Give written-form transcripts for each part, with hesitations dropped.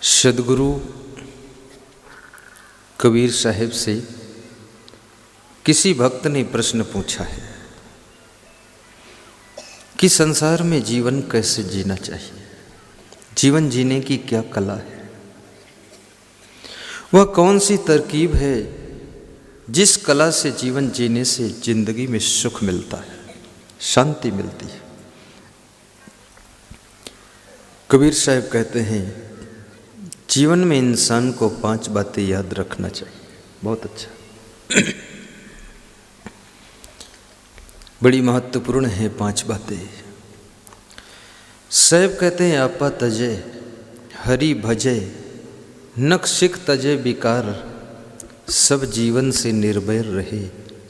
सदगुरु कबीर साहिब से किसी भक्त ने प्रश्न पूछा है कि संसार में जीवन कैसे जीना चाहिए, जीवन जीने की क्या कला है, वह कौन सी तरकीब है जिस कला से जीवन जीने से जिंदगी में सुख मिलता है, शांति मिलती है। कबीर साहिब कहते हैं जीवन में इंसान को 5 बातें याद रखना चाहिए। बहुत अच्छा, बड़ी महत्वपूर्ण है 5 बातें। साहिब कहते हैं आपा तजे हरि भजे नख सिख तजे विकार, सब जीवन से निर्भय रहे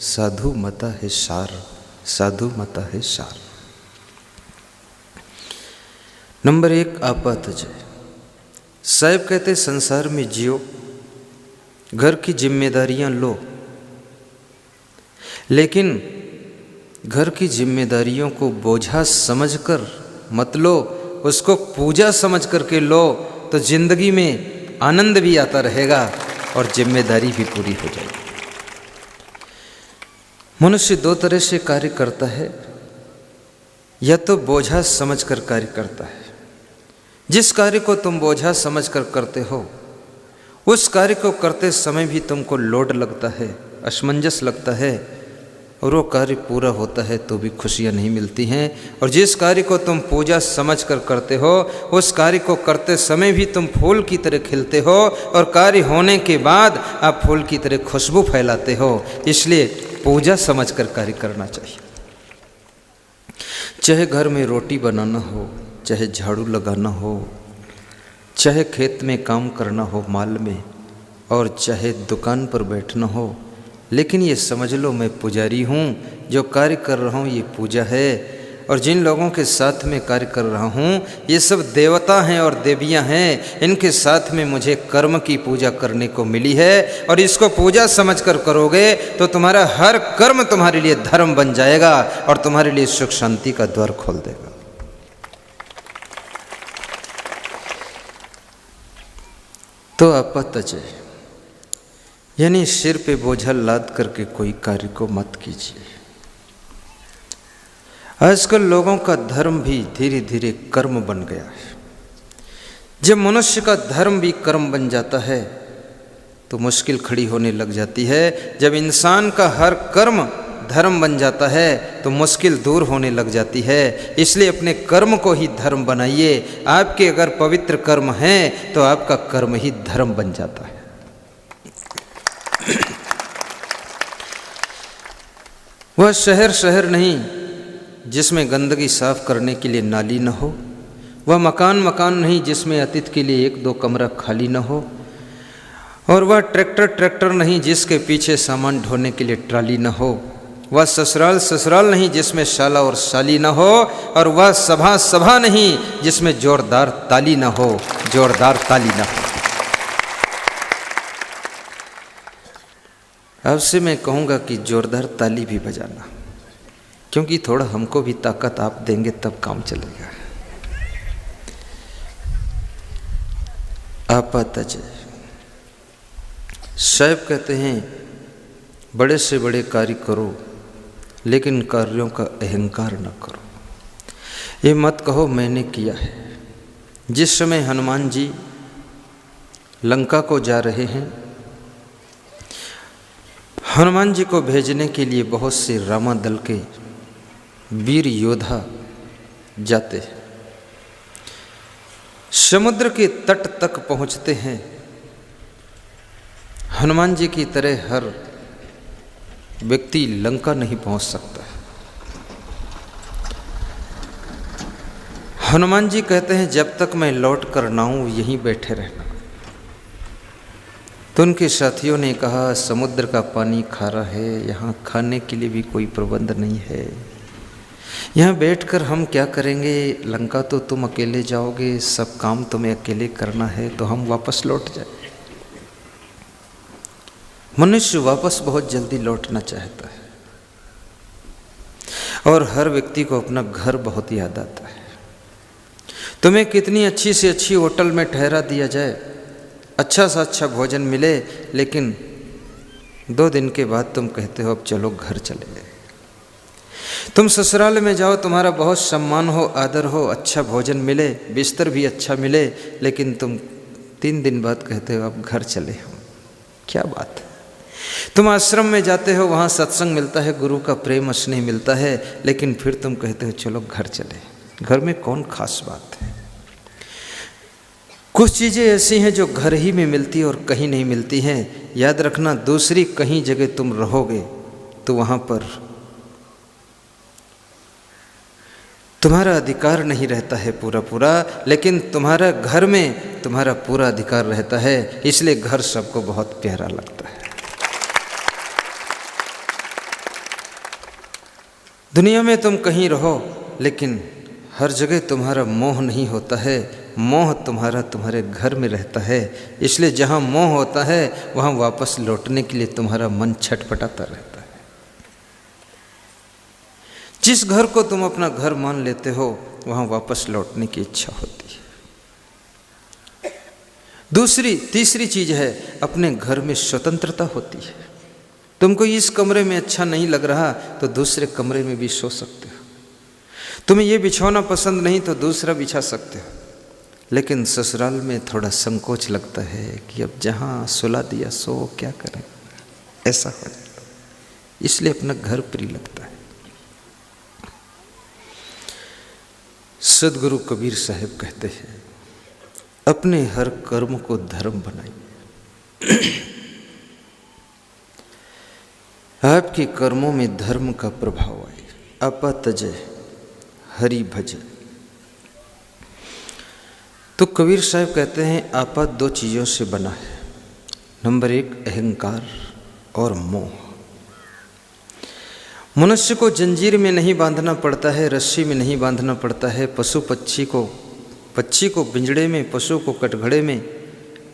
साधु मता है सार, साधु मता है सार। नंबर 1 आपा तजे। साहिब कहते संसार में जियो, घर की जिम्मेदारियां लो, लेकिन घर की जिम्मेदारियों को बोझा समझकर मत लो, उसको पूजा समझ करके लो, तो जिंदगी में आनंद भी आता रहेगा और जिम्मेदारी भी पूरी हो जाएगी। मनुष्य 2 तरह से कार्य करता है, या तो बोझा समझकर कार्य करता है। जिस कार्य को तुम बोझा समझकर करते हो, उस कार्य को करते समय भी तुमको लोड लगता है, असमंजस लगता है, और वो कार्य पूरा होता है तो भी खुशियां नहीं मिलती हैं। और जिस कार्य को तुम पूजा समझकर करते हो, उस कार्य को करते समय भी तुम फूल की तरह खिलते हो, और कार्य होने के बाद आप फूल की तरह खुशबू फैलाते हो। इसलिए पूजा समझकर कार्य करना चाहिए। चाहे घर में रोटी बनाना हो, चाहे झाड़ू लगाना हो, चाहे खेत में काम करना हो माल में, और चाहे दुकान पर बैठना हो, लेकिन ये समझ लो मैं पुजारी हूँ, जो कार्य कर रहा हूँ ये पूजा है। और जिन लोगों के साथ में कार्य कर रहा हूँ ये सब देवता हैं और देवियाँ हैं, इनके साथ में मुझे कर्म की पूजा करने को मिली है। और इसको पूजा समझकर करोगे तो तुम्हारा हर कर्म तुम्हारे लिए धर्म बन जाएगा और तुम्हारे लिए सुख शांति का द्वार खोल देगा। तो आपा तजे, यानी सिर पे बोझा लाद करके कोई कार्य को मत कीजिए। आजकल लोगों का धर्म भी धीरे धीरे कर्म बन गया है। जब मनुष्य का धर्म भी कर्म बन जाता है तो मुश्किल खड़ी होने लग जाती है। जब इंसान का हर कर्म धर्म बन जाता है तो मुश्किल दूर होने लग जाती है। इसलिए अपने कर्म को ही धर्म बनाइए। आपके अगर पवित्र कर्म हैं तो आपका कर्म ही धर्म बन जाता है। वह शहर नहीं जिसमें गंदगी साफ करने के लिए नाली न हो, वह मकान नहीं जिसमें अतिथि के लिए 1-2 कमरा खाली न हो, और वह ट्रैक्टर नहीं जिसके पीछे सामान ढोने के लिए ट्राली न हो, वह ससुराल नहीं जिसमें शाला और साली न हो, और वह सभा नहीं जिसमें जोरदार ताली न हो, जोरदार ताली न हो। आपसे मैं कहूँगा कि जोरदार ताली भी बजाना, क्योंकि थोड़ा हमको भी ताकत आप देंगे तब काम चलेगा। आपा तजे। साहिब कहते हैं बड़े से बड़े कार्य करो, लेकिन कार्यों का अहंकार न करो। ये मत कहो मैंने किया है। जिस समय हनुमान जी लंका को जा रहे हैं, हनुमान जी को भेजने के लिए बहुत से रामा दल के वीर योद्धा जाते हैं। समुद्र के तट तक पहुंचते हैं। हनुमान जी की तरह हर व्यक्ति लंका नहीं पहुंच सकता। हनुमान जी कहते हैं जब तक मैं लौट कर ना आऊं यहीं बैठे रहना। तो उनके साथियों ने कहा समुद्र का पानी खारा है, यहाँ खाने के लिए भी कोई प्रबंध नहीं है, यहाँ बैठकर हम क्या करेंगे? लंका तो तुम अकेले जाओगे, सब काम तुम्हें अकेले करना है, तो हम वापस लौट जाए। मनुष्य वापस बहुत जल्दी लौटना चाहता है, और हर व्यक्ति को अपना घर बहुत याद आता है। तुम्हें कितनी अच्छी से अच्छी होटल में ठहरा दिया जाए, अच्छा सा अच्छा भोजन मिले, लेकिन 2 दिन के बाद तुम कहते हो अब चलो घर चले जाए। तुम ससुराल में जाओ, तुम्हारा बहुत सम्मान हो, आदर हो, अच्छा भोजन मिले, बिस्तर भी अच्छा मिले, लेकिन तुम 3 दिन बाद कहते हो अब घर चले हो। क्या बात है। तुम आश्रम में जाते हो, वहाँ सत्संग मिलता है, गुरु का प्रेम स्नेह मिलता है, लेकिन फिर तुम कहते हो चलो घर चले। घर में कौन खास बात है। कुछ चीज़ें ऐसी हैं जो घर ही में मिलती और कहीं नहीं मिलती हैं। याद रखना, दूसरी कहीं जगह तुम रहोगे तो वहाँ पर तुम्हारा अधिकार नहीं रहता है पूरा, लेकिन तुम्हारा घर में तुम्हारा पूरा अधिकार रहता है। इसलिए घर सबको बहुत प्यारा लगता है। दुनिया में तुम कहीं रहो, लेकिन हर जगह तुम्हारा मोह नहीं होता है। मोह तुम्हारा तुम्हारे घर में रहता है। इसलिए जहाँ मोह होता है वहाँ वापस लौटने के लिए तुम्हारा मन छटपटाता रहता है। जिस घर को तुम अपना घर मान लेते हो वहाँ वापस लौटने की इच्छा होती है। तीसरी चीज़ है, अपने घर में स्वतंत्रता होती है। तुमको इस कमरे में अच्छा नहीं लग रहा तो दूसरे कमरे में भी सो सकते हो। तुम्हें ये बिछौना पसंद नहीं तो दूसरा बिछा सकते हो। लेकिन ससुराल में थोड़ा संकोच लगता है कि अब जहाँ सुला दिया सो क्या करें, ऐसा हो जाता। इसलिए अपना घर प्रिय लगता है। सदगुरु कबीर साहब कहते हैं, अपने हर कर्म को धर्म बनाइए। आपके कर्मों में धर्म का प्रभाव आए। आपा तजय हरि भजय। तो कबीर साहब कहते हैं आपा 2 चीज़ों से बना है। नंबर 1 अहंकार और मोह। मनुष्य को जंजीर में नहीं बांधना पड़ता है, रस्सी में नहीं बांधना पड़ता है। पक्षी को पिंजड़े में, पशु को कटघड़े में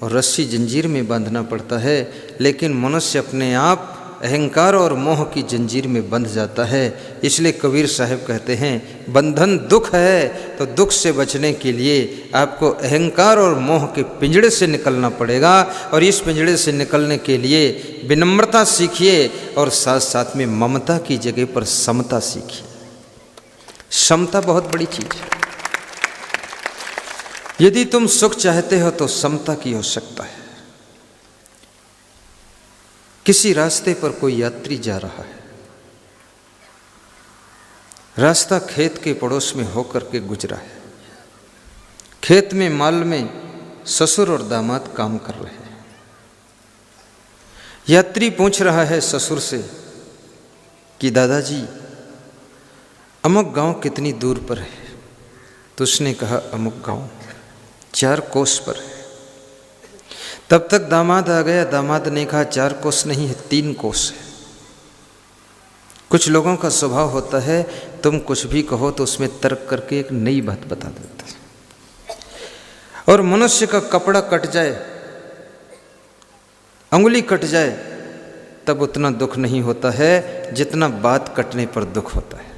और रस्सी जंजीर में बांधना पड़ता है। लेकिन मनुष्य अपने आप अहंकार और मोह की जंजीर में बंध जाता है। इसलिए कबीर साहब कहते हैं, बंधन दुख है, तो दुख से बचने के लिए आपको अहंकार और मोह के पिंजड़े से निकलना पड़ेगा। और इस पिंजड़े से निकलने के लिए विनम्रता सीखिए और साथ साथ में ममता की जगह पर समता सीखिए। समता बहुत बड़ी चीज़ है। यदि तुम सुख चाहते हो तो समता की आवश्यकता है। किसी रास्ते पर कोई यात्री जा रहा है, रास्ता खेत के पड़ोस में होकर के गुजरा है। खेत में माल में ससुर और दामाद काम कर रहे हैं। यात्री पूछ रहा है ससुर से कि दादाजी अमुक गांव कितनी दूर पर है। तो उसने कहा अमुक गांव 4 कोस पर है। तब तक दामाद आ गया। दामाद ने कहा 4 कोस नहीं है, 3 कोस है। कुछ लोगों का स्वभाव होता है, तुम कुछ भी कहो तो उसमें तर्क करके एक नई बात बता देते हैं। और मनुष्य का कपड़ा कट जाए, अंगुली कट जाए, तब उतना दुख नहीं होता है जितना बात कटने पर दुख होता है।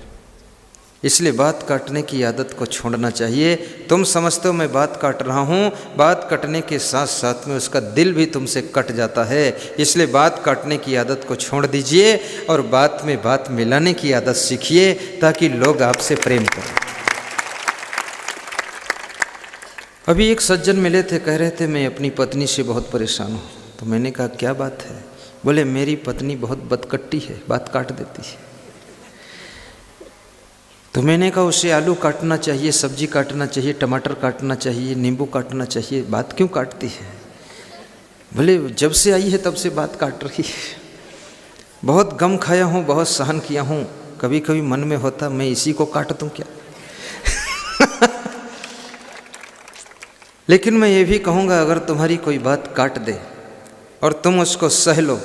इसलिए बात काटने की आदत को छोड़ना चाहिए। तुम समझते हो मैं बात काट रहा हूँ, बात कटने के साथ साथ में उसका दिल भी तुमसे कट जाता है। इसलिए बात काटने की आदत को छोड़ दीजिए और बात में बात मिलाने की आदत सीखिए, ताकि लोग आपसे प्रेम करें। अभी एक सज्जन मिले थे, कह रहे थे मैं अपनी पत्नी से बहुत परेशान हूँ। तो मैंने कहा क्या बात है। बोले मेरी पत्नी बहुत बदकट्टी है, बात काट देती है। तो मैंने कहा उसे आलू काटना चाहिए, सब्जी काटना चाहिए, टमाटर काटना चाहिए, नींबू काटना चाहिए, बात क्यों काटती है। बोले जब से आई है तब से बात काट रही है। बहुत गम खाया हूँ, बहुत सहन किया हूँ, कभी कभी मन में होता मैं इसी को काट दूँ क्या। लेकिन मैं ये भी कहूँगा, अगर तुम्हारी कोई बात काट दे और तुम उसको सह लो,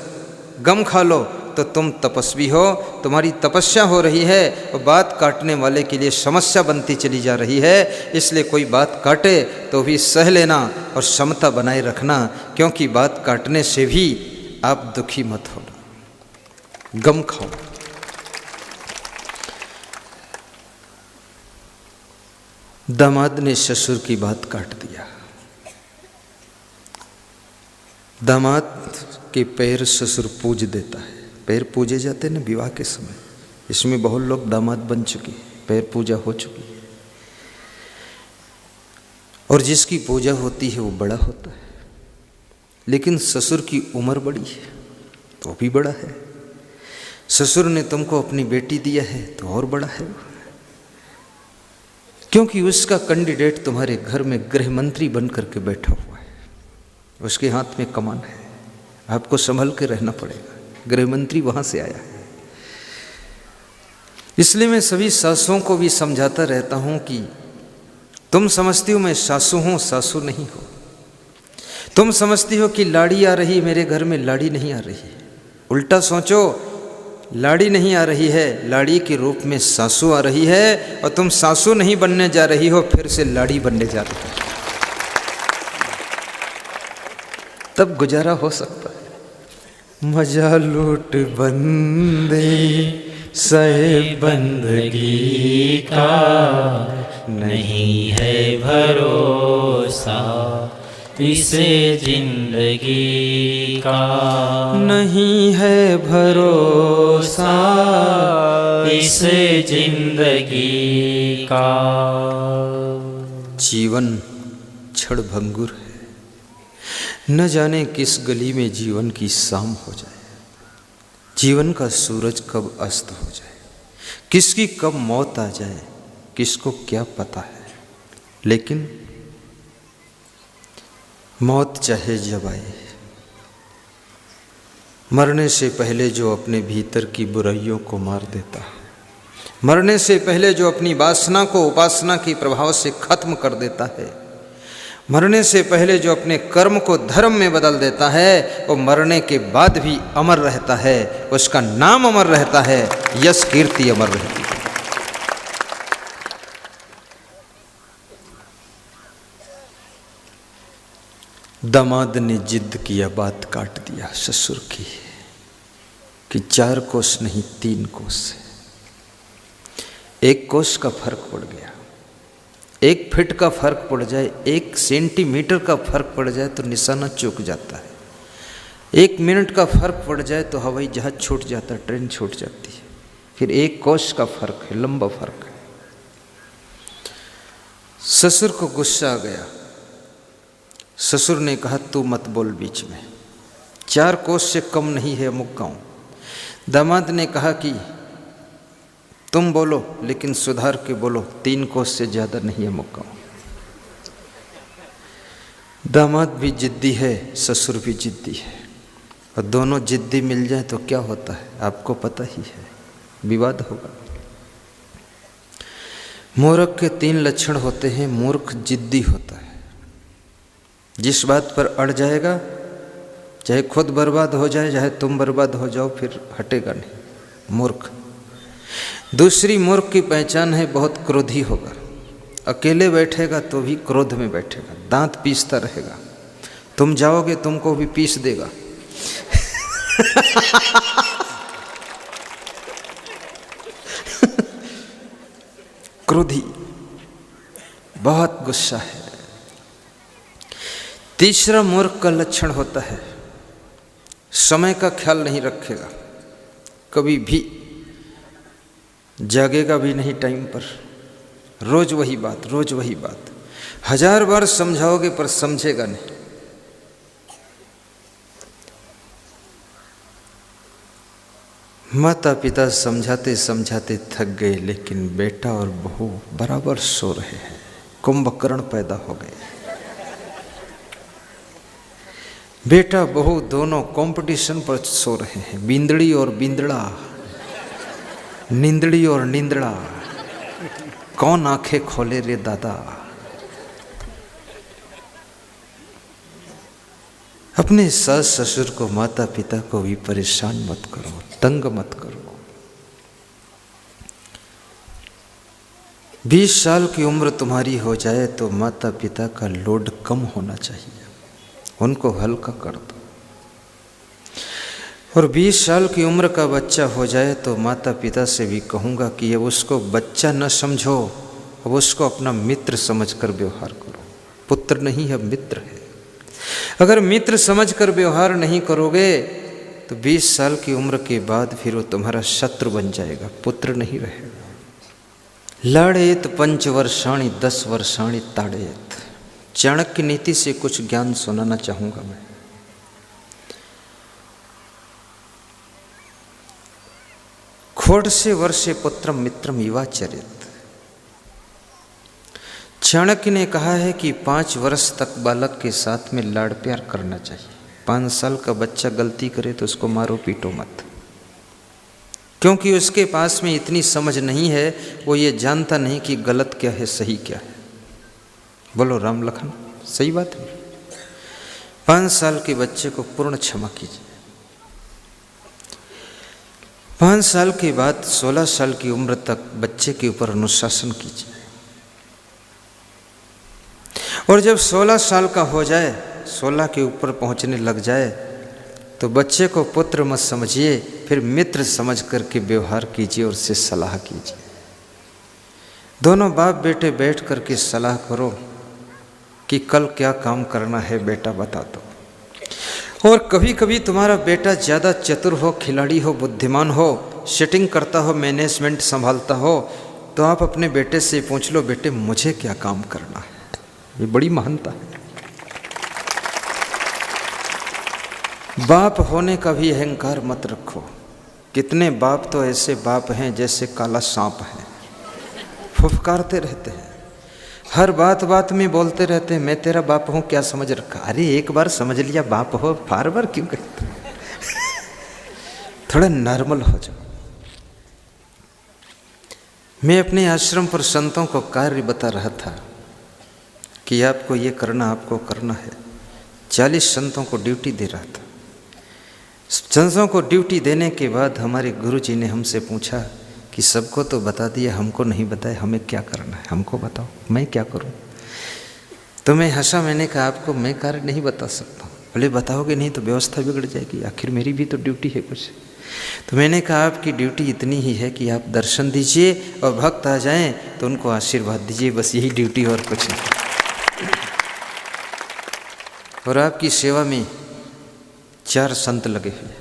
गम खा लो, तो तुम तपस्वी हो, तुम्हारी तपस्या हो रही है और बात काटने वाले के लिए समस्या बनती चली जा रही है। इसलिए कोई बात काटे तो भी सह लेना और समता बनाए रखना, क्योंकि बात काटने से भी आप दुखी मत होना, गम खाओ। दामाद ने ससुर की बात काट दिया। दामाद के पैर ससुर पूज देता है। पैर पूजे जाते हैं ना विवाह के समय, इसमें बहुत लोग दामाद बन चुके हैं, पैर पूजा हो चुकी है। और जिसकी पूजा होती है वो बड़ा होता है, लेकिन ससुर की उम्र बड़ी है तो भी बड़ा है। ससुर ने तुमको अपनी बेटी दिया है तो और बड़ा है, क्योंकि उसका कैंडिडेट तुम्हारे घर में गृह मंत्री बन करके बैठा हुआ है। उसके हाथ में कमान है, आपको संभल के रहना पड़ेगा। गृह मंत्री वहां से आया है। इसलिए मैं सभी सासुओं को भी समझाता रहता हूं कि तुम समझती हो मैं सासू हूं, सासू नहीं हो। तुम समझती हो कि लाड़ी आ रही, मेरे घर में लाड़ी नहीं आ रही। उल्टा सोचो, लाड़ी नहीं आ रही है, लाड़ी के रूप में सासू आ रही है, और तुम सासू नहीं बनने जा रही हो, फिर से लाड़ी बनने जा रही हो। तब गुजारा हो सकता है। मजा लूट बंदे सहे बंदगी का, नहीं है भरोसा इसे जिंदगी का, नहीं है भरोसा इसे जिंदगी का। जीवन क्षणभंगुर है, न जाने किस गली में जीवन की शाम हो जाए, जीवन का सूरज कब अस्त हो जाए, किसकी कब मौत आ जाए, किसको क्या पता है। लेकिन मौत चाहे जब आए, मरने से पहले जो अपने भीतर की बुराइयों को मार देता है, मरने से पहले जो अपनी वासना को उपासना के प्रभाव से खत्म कर देता है, मरने से पहले जो अपने कर्म को धर्म में बदल देता है, वो मरने के बाद भी अमर रहता है। उसका नाम अमर रहता है, यश कीर्ति अमर रहती है। दामाद ने जिद किया, बात काट दिया ससुर की कि 4 कोस नहीं 3 कोस है। 1 कोस का फर्क पड़ गया, 1 फीट का फर्क पड़ जाए, 1 सेंटीमीटर का फर्क पड़ जाए तो निशाना चूक जाता है। 1 मिनट का फर्क पड़ जाए तो हवाई जहाज छूट जाता है, ट्रेन छूट जाती है। फिर 1 कोस का फर्क है, लंबा फर्क है। ससुर को गुस्सा आ गया। ससुर ने कहा तू मत बोल बीच में, 4 कोस से कम नहीं है अमुक गाँव। दामाद ने कहा कि तुम बोलो लेकिन सुधार के बोलो, 3 कोस से ज़्यादा नहीं अमुक गाँव। दामाद भी जिद्दी है, ससुर भी जिद्दी है, और दोनों जिद्दी मिल जाए तो क्या होता है आपको पता ही है, विवाद होगा। मूर्ख के 3 लक्षण होते हैं। मूर्ख जिद्दी होता है, जिस बात पर अड़ जाएगा, चाहे खुद बर्बाद हो जाए चाहे तुम बर्बाद हो जाओ, फिर हटेगा नहीं, मूर्ख। दूसरी मूर्ख की पहचान है बहुत क्रोधी होगा, अकेले बैठेगा तो भी क्रोध में बैठेगा, दांत पीसता रहेगा, तुम जाओगे तुमको भी पीस देगा। क्रोधी, बहुत गुस्सा है। तीसरा मूर्ख का लक्षण होता है समय का ख्याल नहीं रखेगा, कभी भी जागेगा भी नहीं टाइम पर, रोज वही बात, रोज वही बात, 1000 बार समझाओगे पर समझेगा नहीं। माता पिता समझाते समझाते थक गए, लेकिन बेटा और बहू बराबर सो रहे हैं, कुंभकर्ण पैदा हो गए। बेटा बहू दोनों कंपटीशन पर सो रहे हैं, बींदड़ी और बींदड़ा, निंदड़ी और निंदड़ा, कौन आंखें खोले रे दादा। अपने सास ससुर को, माता पिता को भी परेशान मत करो, तंग मत करो। 20 साल की उम्र तुम्हारी हो जाए तो माता पिता का लोड कम होना चाहिए, उनको हल्का कर दो। और 20 साल की उम्र का बच्चा हो जाए तो माता पिता से भी कहूँगा कि अब उसको बच्चा न समझो, अब उसको अपना मित्र समझकर व्यवहार करो। पुत्र नहीं है, मित्र है। अगर मित्र समझकर व्यवहार नहीं करोगे तो 20 साल की उम्र के बाद फिर वो तुम्हारा शत्रु बन जाएगा, पुत्र नहीं रहेगा। लड़ेत 5 वर्षाणि 10 वर्षाणि ताड़ेत। चाणक्य नीति से कुछ ज्ञान सुनाना चाहूंगा मैं। खोड़से वर्षे पुत्रम मित्रम युवाचरित। चाणक्य ने कहा है कि 5 वर्ष तक बालक के साथ में लाड़ प्यार करना चाहिए। 5 साल का बच्चा गलती करे तो उसको मारो पीटो मत, क्योंकि उसके पास में इतनी समझ नहीं है, वो ये जानता नहीं कि गलत क्या है सही क्या है। बोलो राम लखन, सही बात है। 5 साल के बच्चे को पूर्ण क्षमा कीजिए। 5 साल के बाद 16 साल की उम्र तक बच्चे के ऊपर अनुशासन कीजिए, और जब 16 साल का हो जाए, 16 के ऊपर पहुंचने लग जाए, तो बच्चे को पुत्र मत समझिए, फिर मित्र समझ करके व्यवहार कीजिए और उससे सलाह कीजिए। दोनों बाप बेटे बैठ करके सलाह करो कि कल क्या काम करना है बेटा बता दो। और कभी कभी तुम्हारा बेटा ज़्यादा चतुर हो, खिलाड़ी हो, बुद्धिमान हो, सेटिंग करता हो, मैनेजमेंट संभालता हो, तो आप अपने बेटे से पूछ लो, बेटे मुझे क्या काम करना है। ये बड़ी महानता है। बाप होने का भी अहंकार मत रखो। कितने बाप तो ऐसे बाप हैं जैसे काला सांप है, फुफकारते रहते हैं, हर बात बात में बोलते रहते हैं मैं तेरा बाप हूँ, क्या समझ रखा। अरे एक बार समझ लिया बाप हो, बार बार क्यों करते। थोड़ा नॉर्मल हो जाओ। मैं अपने आश्रम पर संतों को कार्य बता रहा था कि आपको ये करना, आपको करना है। 40 संतों को ड्यूटी दे रहा था। संतों को ड्यूटी देने के बाद हमारे गुरुजी ने हमसे पूछा कि सबको तो बता दिया, हमको नहीं बताया, हमें क्या करना है, हमको बताओ, मैं क्या करूं। तो मैं हंसा, मैंने कहा आपको मैं कार्य नहीं बता सकता। बोले बताओगे नहीं तो व्यवस्था बिगड़ जाएगी, आखिर मेरी भी तो ड्यूटी है कुछ। तो मैंने कहा आपकी ड्यूटी इतनी ही है कि आप दर्शन दीजिए और भक्त आ जाएं तो उनको आशीर्वाद दीजिए, बस यही ड्यूटी और कुछ नहीं। और आपकी सेवा में 4 संत लगे हुए,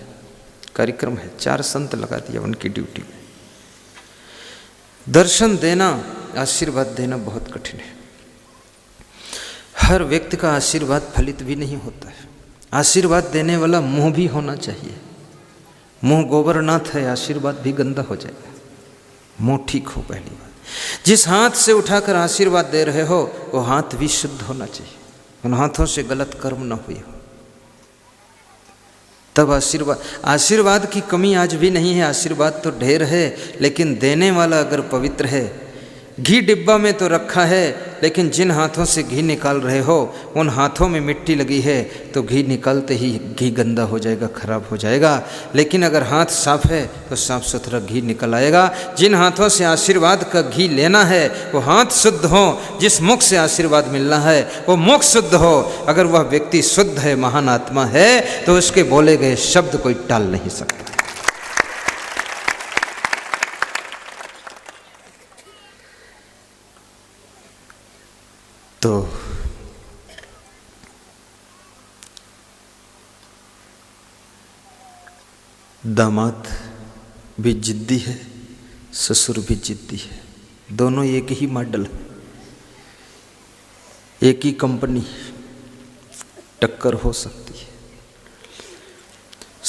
कार्यक्रम है, 4 संत लगा दिया उनकी ड्यूटी में। दर्शन देना, आशीर्वाद देना बहुत कठिन है। हर व्यक्ति का आशीर्वाद फलित भी नहीं होता है। आशीर्वाद देने वाला मुंह भी होना चाहिए। मुंह गोबरनाथ है, आशीर्वाद भी गंदा हो जाएगा। मुंह ठीक हो पहली बात। जिस हाथ से उठाकर आशीर्वाद दे रहे हो वो हाथ भी शुद्ध होना चाहिए, उन हाथों से गलत कर्म न हुई हो, तब आशीर्वाद की कमी आज भी नहीं है। आशीर्वाद तो ढेर है, लेकिन देने वाला अगर पवित्र है। घी डिब्बा में तो रखा है, लेकिन जिन हाथों से घी निकाल रहे हो उन हाथों में मिट्टी लगी है तो घी निकालते ही घी गंदा हो जाएगा, खराब हो जाएगा। लेकिन अगर हाथ साफ है तो साफ सुथरा घी निकल आएगा। जिन हाथों से आशीर्वाद का घी लेना है वो हाथ शुद्ध हो, जिस मुख से आशीर्वाद मिलना है वो मुख शुद्ध हो। अगर वह व्यक्ति शुद्ध है, महान आत्मा है, तो उसके बोले गए शब्द कोई टाल नहीं सकता। तो दामाद भी जिद्दी है, ससुर भी जिद्दी है, दोनों एक ही मॉडल है, एक ही कंपनी, टक्कर हो सकती है।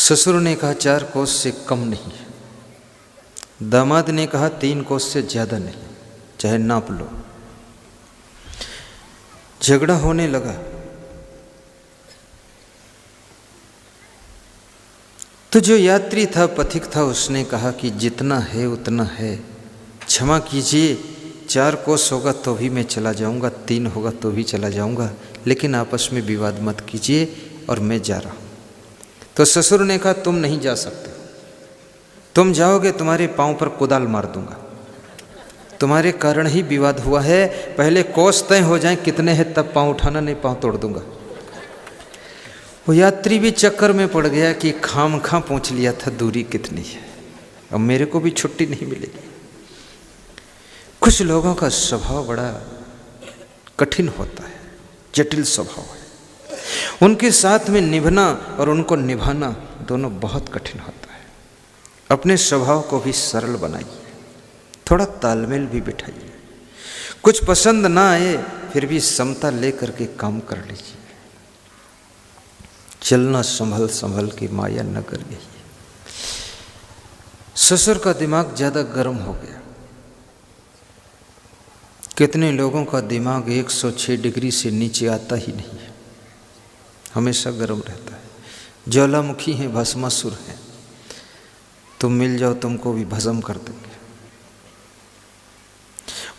ससुर ने कहा 4 कोस से कम नहीं, दामाद ने कहा 3 कोस से ज़्यादा नहीं, चाहे नाप लो। झगड़ा होने लगा। तो जो यात्री था, पथिक था, उसने कहा कि जितना है उतना है, क्षमा कीजिए, 4 कोस होगा तो भी मैं चला जाऊंगा, 3 होगा तो भी चला जाऊंगा, लेकिन आपस में विवाद मत कीजिए और मैं जा रहा हूं। तो ससुर ने कहा तुम नहीं जा सकते, तुम जाओगे तुम्हारे पांव पर कुदाल मार दूंगा, तुम्हारे कारण ही विवाद हुआ है, पहले कोस तय हो जाए कितने हैं तब पांव उठाना, नहीं पांव तोड़ दूंगा। वो यात्री भी चक्कर में पड़ गया कि खामखा पूछ लिया था दूरी कितनी है, अब मेरे को भी छुट्टी नहीं मिलेगी। कुछ लोगों का स्वभाव बड़ा कठिन होता है, जटिल स्वभाव है। उनके साथ में निभना और उनको निभाना दोनों बहुत कठिन होता है। अपने स्वभाव को भी सरल बनाइए, थोड़ा तालमेल भी बिठाइए। कुछ पसंद ना आए फिर भी समता लेकर के काम कर लीजिए। चलना संभल संभल की माया नगर यही है। ससुर का दिमाग ज़्यादा गर्म हो गया। कितने लोगों का दिमाग 106 डिग्री से नीचे आता ही नहीं है, हमेशा गर्म रहता है। ज्वालामुखी हैं, भस्मासुर हैं, तुम मिल जाओ तुमको भी भस्म कर देंगे।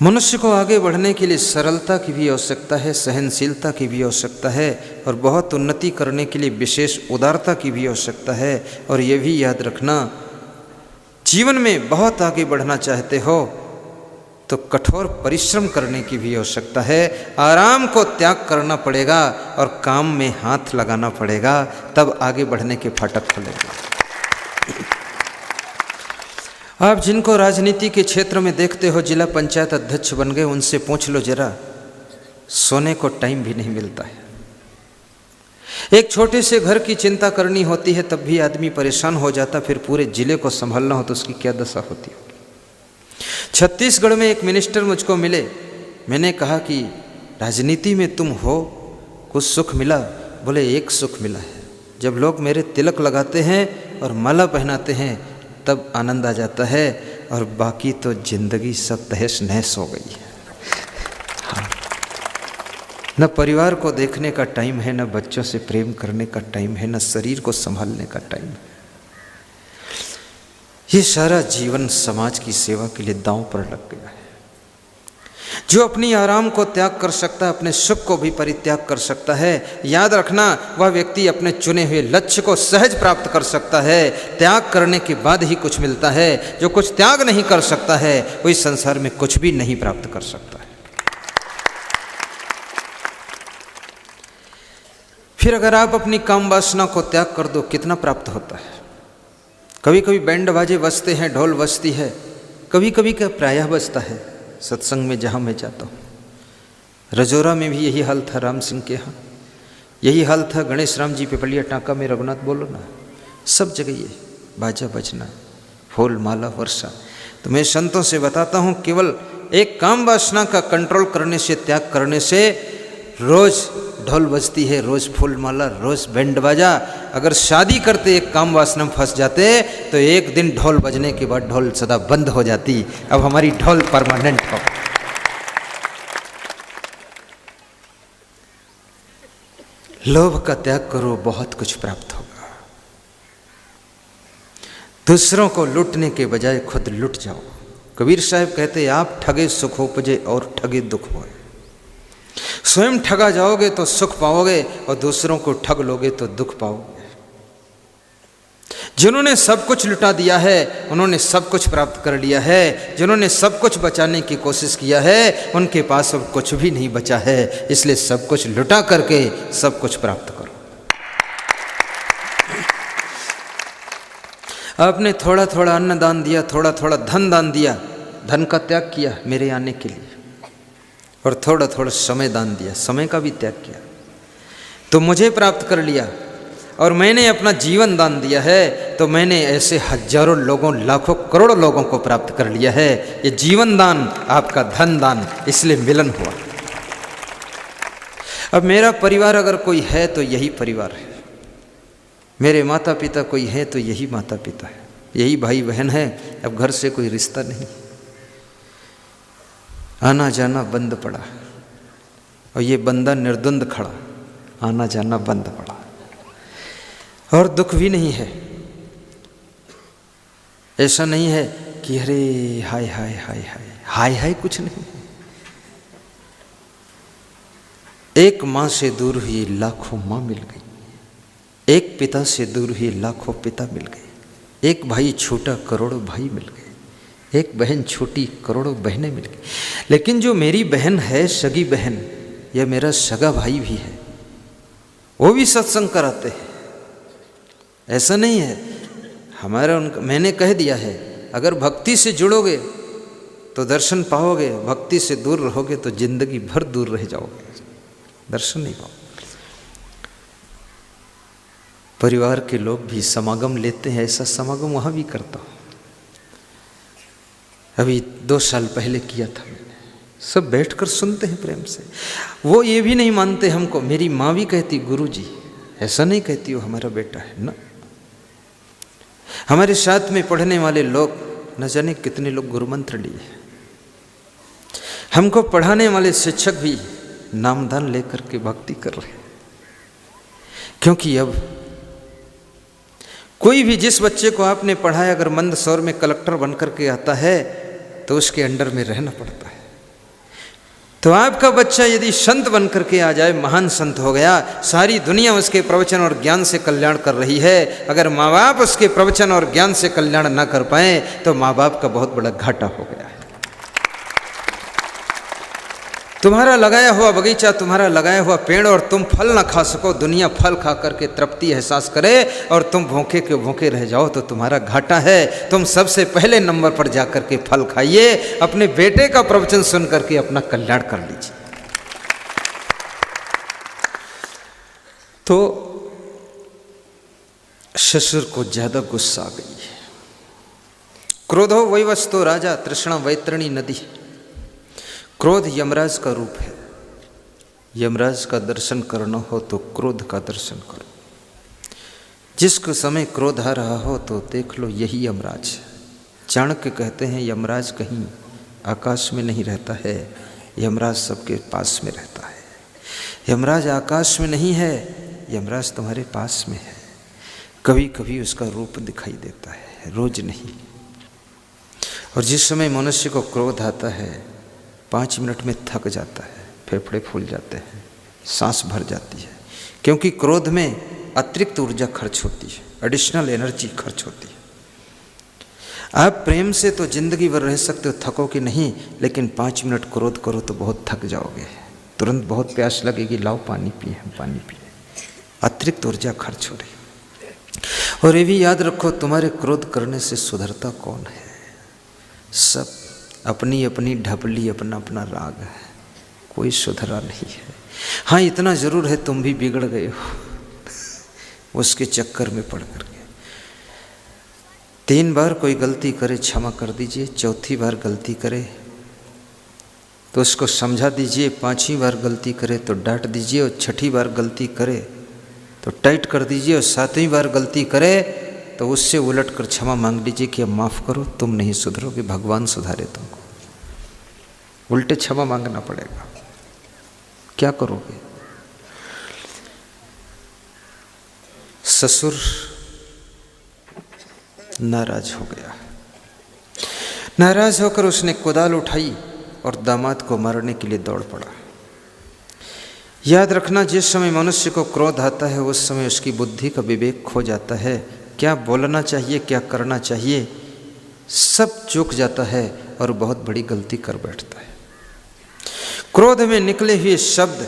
मनुष्य को आगे बढ़ने के लिए सरलता की भी आवश्यकता है, सहनशीलता की भी आवश्यकता है, और बहुत उन्नति करने के लिए विशेष उदारता की भी आवश्यकता है। और ये भी याद रखना, जीवन में बहुत आगे बढ़ना चाहते हो तो कठोर परिश्रम करने की भी आवश्यकता है। आराम को त्याग करना पड़ेगा और काम में हाथ लगाना पड़ेगा, तब आगे बढ़ने के फाटक खुलेंगे। आप जिनको राजनीति के क्षेत्र में देखते हो, जिला पंचायत अध्यक्ष बन गए, उनसे पूछ लो जरा, सोने को टाइम भी नहीं मिलता है। एक छोटे से घर की चिंता करनी होती है तब भी आदमी परेशान हो जाता, फिर पूरे जिले को संभालना हो तो उसकी क्या दशा होती होगी। छत्तीसगढ़ में एक मिनिस्टर मुझको मिले, मैंने कहा कि राजनीति में तुम हो, कुछ सुख मिला? बोले एक सुख मिला है, जब लोग मेरे तिलक लगाते हैं और माला पहनाते हैं तब आनंद आ जाता है, और बाकी तो जिंदगी सब तहस नहस हो गई है। हाँ। न परिवार को देखने का टाइम है, न बच्चों से प्रेम करने का टाइम है, न शरीर को संभालने का टाइम है। ये सारा जीवन समाज की सेवा के लिए दांव पर लग गया है। जो अपनी आराम को त्याग कर सकता है, अपने सुख को भी परित्याग कर सकता है। याद रखना, वह व्यक्ति अपने चुने हुए लक्ष्य को सहज प्राप्त कर सकता है। त्याग करने के बाद ही कुछ मिलता है। जो कुछ त्याग नहीं कर सकता है वो इस संसार में कुछ भी नहीं प्राप्त कर सकता है। फिर अगर आप अपनी काम वासना को त्याग कर दो, कितना प्राप्त होता है। कभी कभी बैंड बाजे बजते हैं, ढोल बजती है, कभी कभी क्या प्रायः बजता है सत्संग में जहाँ मैं जाता हूँ। रजौरा में भी यही हाल था, राम सिंह के यहाँ यही हाल था, गणेश राम जी पिपलिया टाँका में, रघुनाथ बोलो ना, सब जगह ये बाजा बजना, फूल माला वर्षा। तो मैं संतों से बताता हूँ, केवल एक काम वासना का कंट्रोल करने से, त्याग करने से, रोज़ ढोल बजती है, रोज़ फूल माला, रोज़ बैंड बाजा। अगर शादी करते एक काम वासना में फंस जाते तो एक दिन ढोल बजने के बाद ढोल सदा बंद हो जाती। अब हमारी ढोल परमानेंट हो। लोभ का त्याग करो, बहुत कुछ प्राप्त होगा। दूसरों को लूटने के बजाय खुद लुट जाओ। कबीर साहब कहते, आप ठगे सुख उपजे और ठगे दुख होए। स्वयं ठगा जाओगे तो सुख पाओगे, और दूसरों को ठग लोगे तो दुख पाओगे। जिन्होंने सब कुछ लुटा दिया है उन्होंने सब कुछ प्राप्त कर लिया है। जिन्होंने सब कुछ बचाने की कोशिश किया है उनके पास अब कुछ भी नहीं बचा है। इसलिए सब कुछ लुटा करके सब कुछ प्राप्त करो। आपने थोड़ा थोड़ा अन्न दान दिया, थोड़ा थोड़ा धन दान दिया, धन का त्याग किया मेरे आने के लिए, और थोड़ा थोड़ा समय दान दिया, समय का भी त्याग किया, तो मुझे प्राप्त कर लिया। और मैंने अपना जीवन दान दिया है तो मैंने ऐसे हजारों लोगों, लाखों, करोड़ों लोगों को प्राप्त कर लिया है। ये जीवन दान, आपका धन दान, इसलिए मिलन हुआ। अब मेरा परिवार अगर कोई है तो यही परिवार है। मेरे माता पिता कोई है तो यही माता पिता है, यही भाई बहन है। अब घर से कोई रिश्ता नहीं, आना जाना बंद पड़ा, और ये बंदा निर्द्वंद खड़ा, आना जाना बंद पड़ा। और दुख भी नहीं है। ऐसा नहीं है कि अरे हाय हाय हाय हाय हाय हाय, कुछ नहीं। एक माँ से दूर हुई लाखों माँ मिल गई, एक पिता से दूर हुई लाखों पिता मिल गए, एक भाई छूटा करोड़ों भाई मिल गए, एक बहन छूटी करोड़ों बहनें मिल गई। लेकिन जो मेरी बहन है, सगी बहन, या मेरा सगा भाई भी है, वो भी सत्संग कराते हैं। ऐसा नहीं है हमारा उनका, मैंने कह दिया है, अगर भक्ति से जुड़ोगे तो दर्शन पाओगे, भक्ति से दूर रहोगे तो जिंदगी भर दूर रह जाओगे, दर्शन नहीं पाओगे। परिवार के लोग भी समागम लेते हैं, ऐसा समागम वहाँ भी करता हूँ। अभी 2 साल पहले किया था मैंने, सब बैठकर सुनते हैं प्रेम से। वो ये भी नहीं मानते हमको, मेरी माँ भी कहती गुरुजी, ऐसा नहीं कहती वो हमारा बेटा है ना। हमारे साथ में पढ़ने वाले लोग न जाने कितने लोग गुरु मंत्र लिए, हमको पढ़ाने वाले शिक्षक भी नामदान लेकर के भक्ति कर रहे हैं। क्योंकि अब कोई भी जिस बच्चे को आपने पढ़ाया अगर मंदसौर में कलेक्टर बनकर के आता है तो उसके अंडर में रहना पड़ता है। तो आपका बच्चा यदि संत बनकर के आ जाए, महान संत हो गया, सारी दुनिया उसके प्रवचन और ज्ञान से कल्याण कर रही है, अगर माँ बाप उसके प्रवचन और ज्ञान से कल्याण ना कर पाए तो माँ बाप का बहुत बड़ा घाटा हो गया है। तुम्हारा लगाया हुआ बगीचा, तुम्हारा लगाया हुआ पेड़ और तुम फल ना खा सको, दुनिया फल खा करके तृप्ति एहसास करे और तुम भूखे के भूखे रह जाओ तो तुम्हारा घाटा है। तुम सबसे पहले नंबर पर जाकर के फल खाइए, अपने बेटे का प्रवचन सुन करके अपना कल्याण कर लीजिए। तो ससुर को ज्यादा गुस्सा आ गई है। क्रोधो वैवस्तो राजा, तृष्णा वैतरणी नदी। क्रोध यमराज का रूप है। यमराज का दर्शन करना हो तो क्रोध का दर्शन करो। जिस समय क्रोध आ रहा हो तो देख लो यही यमराज है। चाणक्य कहते हैं यमराज कहीं आकाश में नहीं रहता है, यमराज सबके पास में रहता है। यमराज आकाश में नहीं है, यमराज तुम्हारे पास में है। कभी कभी उसका रूप दिखाई देता है, रोज नहीं। और जिस समय मनुष्य को क्रोध आता है 5 मिनट में थक जाता है, फेफड़े फूल जाते हैं, सांस भर जाती है, क्योंकि क्रोध में अतिरिक्त ऊर्जा खर्च होती है, एडिशनल एनर्जी खर्च होती है। आप प्रेम से तो जिंदगी भर रह सकते हो, थकोगे नहीं, लेकिन 5 मिनट क्रोध करो तो बहुत थक जाओगे। तुरंत बहुत प्यास लगेगी, लाओ पानी पिए, हम पानी पिए, अतिरिक्त ऊर्जा खर्च हो रही। और ये भी याद रखो, तुम्हारे क्रोध करने से सुधरता कौन है? सब अपनी अपनी ढपली, अपना अपना राग है, कोई सुधरा नहीं है। हाँ इतना जरूर है तुम भी बिगड़ गए हो उसके चक्कर में पड़ करके। 3 बार कोई गलती करे क्षमा कर दीजिए, 4थी बार गलती करे तो उसको समझा दीजिए, 5वीं बार गलती करे तो डांट दीजिए, और 6ठी बार गलती करे तो टाइट कर दीजिए, और 7वीं बार गलती करे तो उससे उलट कर क्षमा मांग लीजिए कि अब माफ़ करो, तुम नहीं सुधरोगे, भगवान सुधारे तुमको। उल्टे क्षमा मांगना पड़ेगा, क्या करोगे? ससुर नाराज हो गया। नाराज होकर उसने कुदाल उठाई और दामाद को मारने के लिए दौड़ पड़ा। याद रखना, जिस समय मनुष्य को क्रोध आता है उस समय उसकी बुद्धि का विवेक खो जाता है। क्या बोलना चाहिए, क्या करना चाहिए, सब चूक जाता है और बहुत बड़ी गलती कर बैठता है। क्रोध में निकले हुए शब्द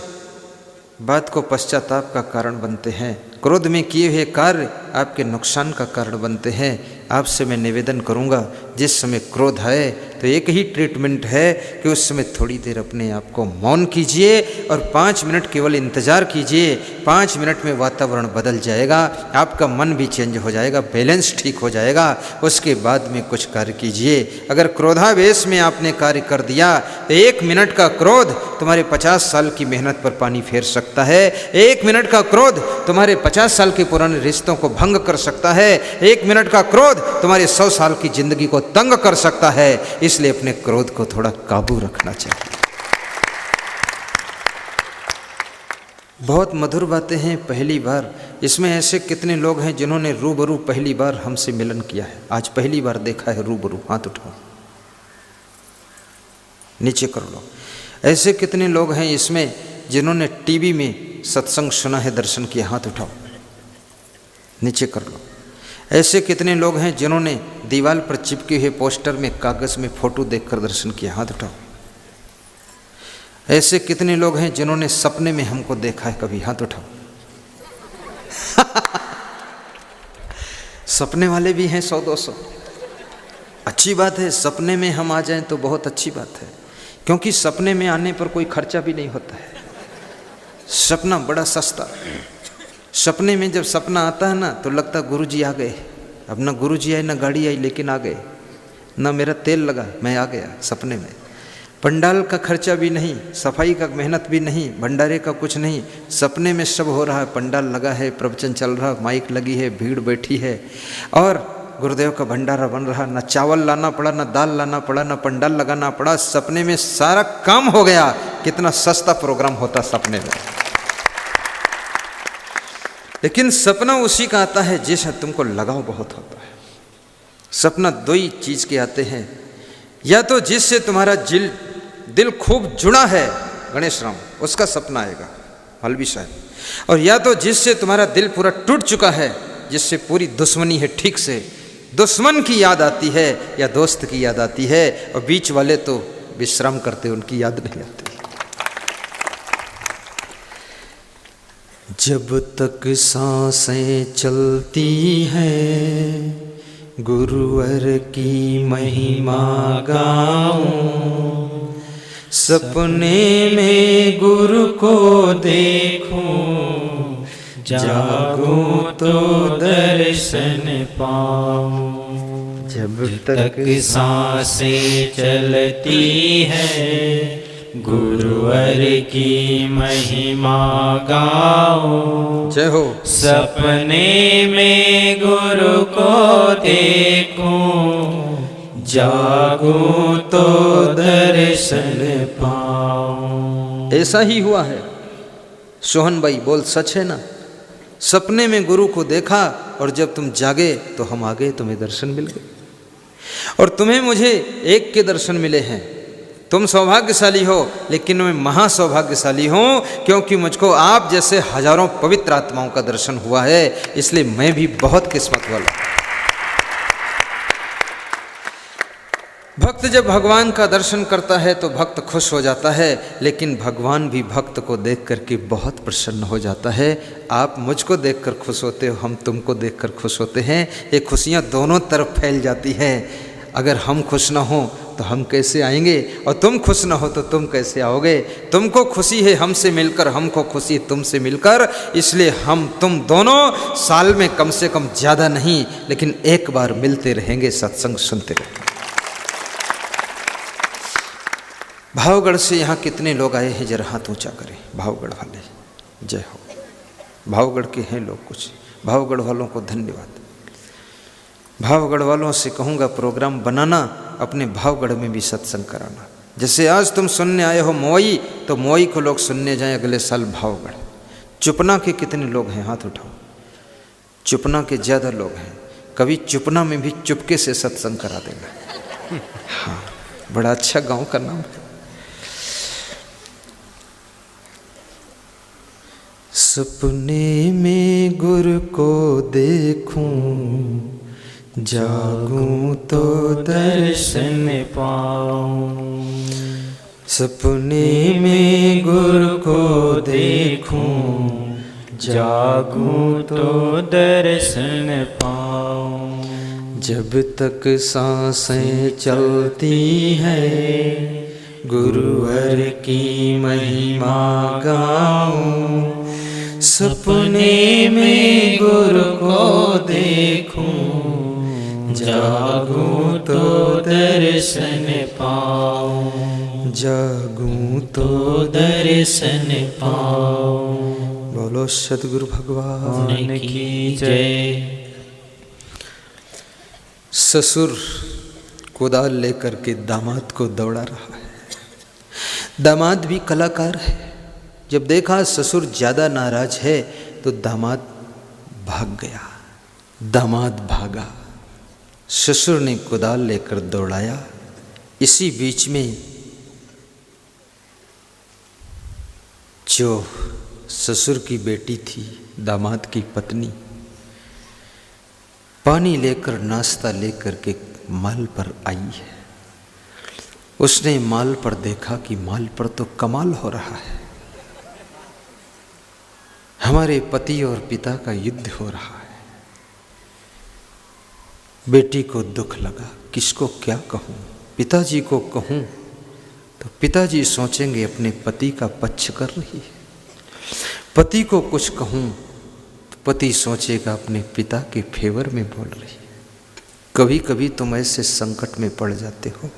बात को पश्चाताप का कारण बनते हैं। क्रोध में किए हुए कार्य आपके नुकसान का कारण बनते हैं। आपसे मैं निवेदन करूंगा, जिस समय क्रोध आए तो एक ही ट्रीटमेंट है कि उस समय थोड़ी देर अपने आप को मौन कीजिए और 5 मिनट केवल इंतज़ार कीजिए। 5 मिनट में वातावरण बदल जाएगा, आपका मन भी चेंज हो जाएगा, बैलेंस ठीक हो जाएगा। उसके बाद में कुछ कार्य कीजिए। अगर क्रोधावेश में आपने कार्य कर दिया तो 1 मिनट का क्रोध तुम्हारे 50 साल की मेहनत पर पानी फेर सकता है। 1 मिनट का क्रोध तुम्हारे 50 साल के पुराने रिश्तों को भंग कर सकता है। 1 मिनट का क्रोध तुम्हारे 100 साल की जिंदगी को तंग कर सकता है। इसलिए अपने क्रोध को थोड़ा काबू रखना चाहिए। बहुत मधुर बातें हैं पहली बार। इसमें ऐसे कितने लोग हैं जिन्होंने रूबरू पहली बार हमसे मिलन किया है, आज पहली बार देखा है रूबरू? हाथ उठाओ, नीचे कर लो। ऐसे कितने लोग हैं इसमें जिन्होंने टीवी में सत्संग सुना है, दर्शन किया? हाथ उठाओ, नीचे कर लो। ऐसे कितने लोग हैं जिन्होंने दीवार पर चिपके हुए पोस्टर में कागज़ में फोटो देखकर दर्शन किया? हाथ उठाओ। ऐसे कितने लोग हैं जिन्होंने सपने में हमको देखा है कभी? हाथ उठाओ। सपने वाले भी हैं 100-200। अच्छी बात है, सपने में हम आ जाएं तो बहुत अच्छी बात है, क्योंकि सपने में आने पर कोई खर्चा भी नहीं होता है। सपना बड़ा सस्ता। सपने में जब सपना आता है ना तो लगता गुरुजी आ गए। अब ना गुरुजी आए ना गाड़ी आई, लेकिन आ गए। ना मेरा तेल लगा, मैं आ गया सपने में। पंडाल का खर्चा भी नहीं, सफाई का मेहनत भी नहीं, भंडारे का कुछ नहीं, सपने में सब हो रहा है। पंडाल लगा है, प्रवचन चल रहा, माइक लगी है, भीड़ बैठी है और गुरुदेव का भंडारा बन रहा। ना चावल लाना पड़ा, ना दाल लाना पड़ा, ना पंडाल लगाना पड़ा, सपने में सारा काम हो गया। कितना सस्ता प्रोग्राम होता सपने में। लेकिन सपना उसी का आता है जिससे तुमको लगाव बहुत होता है। सपना दो ही चीज के आते हैं, या तो जिससे तुम्हारा दिल खूब जुड़ा है, गणेश राम, उसका सपना आएगा, मौलवी साहब, और या तो जिससे तुम्हारा दिल पूरा टूट चुका है, जिससे पूरी दुश्मनी है, ठीक से दुश्मन की याद आती है या दोस्त की याद आती है, और बीच वाले तो विश्राम करते, उनकी याद नहीं आती। जब तक सांसें चलती हैं गुरुवर की महिमा गाऊं, सपने में गुरु को देखूं, जागूं तो दर्शन पाऊं। जब तक सांसें चलती है गुरुवर की महिमा गाओ, जय हो। सपने में गुरु को देखूं, जागूं तो दर्शन पाऊं। ऐसा ही हुआ है सोहन भाई, बोल सच है ना? सपने में गुरु को देखा और जब तुम जागे तो हम आ गए, तुम्हें दर्शन मिल गए। और तुम्हें मुझे एक के दर्शन मिले हैं। तुम सौभाग्यशाली हो, लेकिन मैं महासौभाग्यशाली हूँ, क्योंकि मुझको आप जैसे हजारों पवित्र आत्माओं का दर्शन हुआ है, इसलिए मैं भी बहुत किस्मत वाला। भक्त जब भगवान का दर्शन करता है तो भक्त खुश हो जाता है, लेकिन भगवान भी भक्त को देख करके बहुत प्रसन्न हो जाता है। आप मुझको देखकर खुश होते हो, हम तुमको देखकर खुश होते हैं। ये खुशियाँ दोनों तरफ फैल जाती हैं। अगर हम खुश ना हो तो हम कैसे आएंगे, और तुम खुश ना हो तो तुम कैसे आओगे? तुमको खुशी है हमसे मिलकर, हमको खुशी है तुमसे मिलकर, इसलिए हम तुम दोनों साल में कम से कम ज़्यादा नहीं, लेकिन एक बार मिलते रहेंगे, सत्संग सुनते रहेंगे। भावगढ़ से यहाँ कितने लोग आए हैं, जरा हाथ ऊंचा करें। भावगढ़ वाले जय हो। भावगढ़ के हैं लोग कुछ, भावगढ़ वालों को धन्यवाद। भावगढ़ वालों से कहूँगा प्रोग्राम बनाना, अपने भावगढ़ में भी सत्संग कराना। जैसे आज तुम सुनने आए हो मोई, तो मोई को लोग सुनने जाएं अगले साल भावगढ़। चुपना के कितने लोग हैं, हाथ उठाओ। चुपना के ज़्यादा लोग हैं। कभी चुपना में भी चुपके से सत्संग करा देगा। हाँ, बड़ा अच्छा गांव का नाम है। सपने में गुरु को देखूं, जागूं तो दर्शन पाऊं। सपने में गुरु को देखूं, जागूं तो दर्शन पाऊं। जब तक सांसें चलती हैं गुरुवर की महिमा गाऊं, सपने में गुरु को देखूं, जागूं तो दर्शन पाऊं। जागूं तो दर्शन पाऊं। बोलो सद्गुरु भगवान की जय। ससुर कुदाल लेकर के दामाद को दौड़ा रहा है। दामाद भी कलाकार है। जब देखा ससुर ज़्यादा नाराज है तो दामाद भाग गया। दामाद भागा, ससुर ने कुदाल लेकर दौड़ाया। इसी बीच में जो ससुर की बेटी थी, दामाद की पत्नी, पानी लेकर नाश्ता लेकर के माल पर आई है। उसने माल पर देखा कि माल पर तो कमाल हो रहा है, हमारे पति और पिता का युद्ध हो रहा है। बेटी को दुख लगा, किसको क्या कहूँ, पिताजी को कहूँ तो पिताजी सोचेंगे अपने पति का पक्ष कर रही है, पति को कुछ कहूँ तो पति सोचेगा अपने पिता के फेवर में बोल रही है। कभी कभी तुम ऐसे संकट में पड़ जाते हो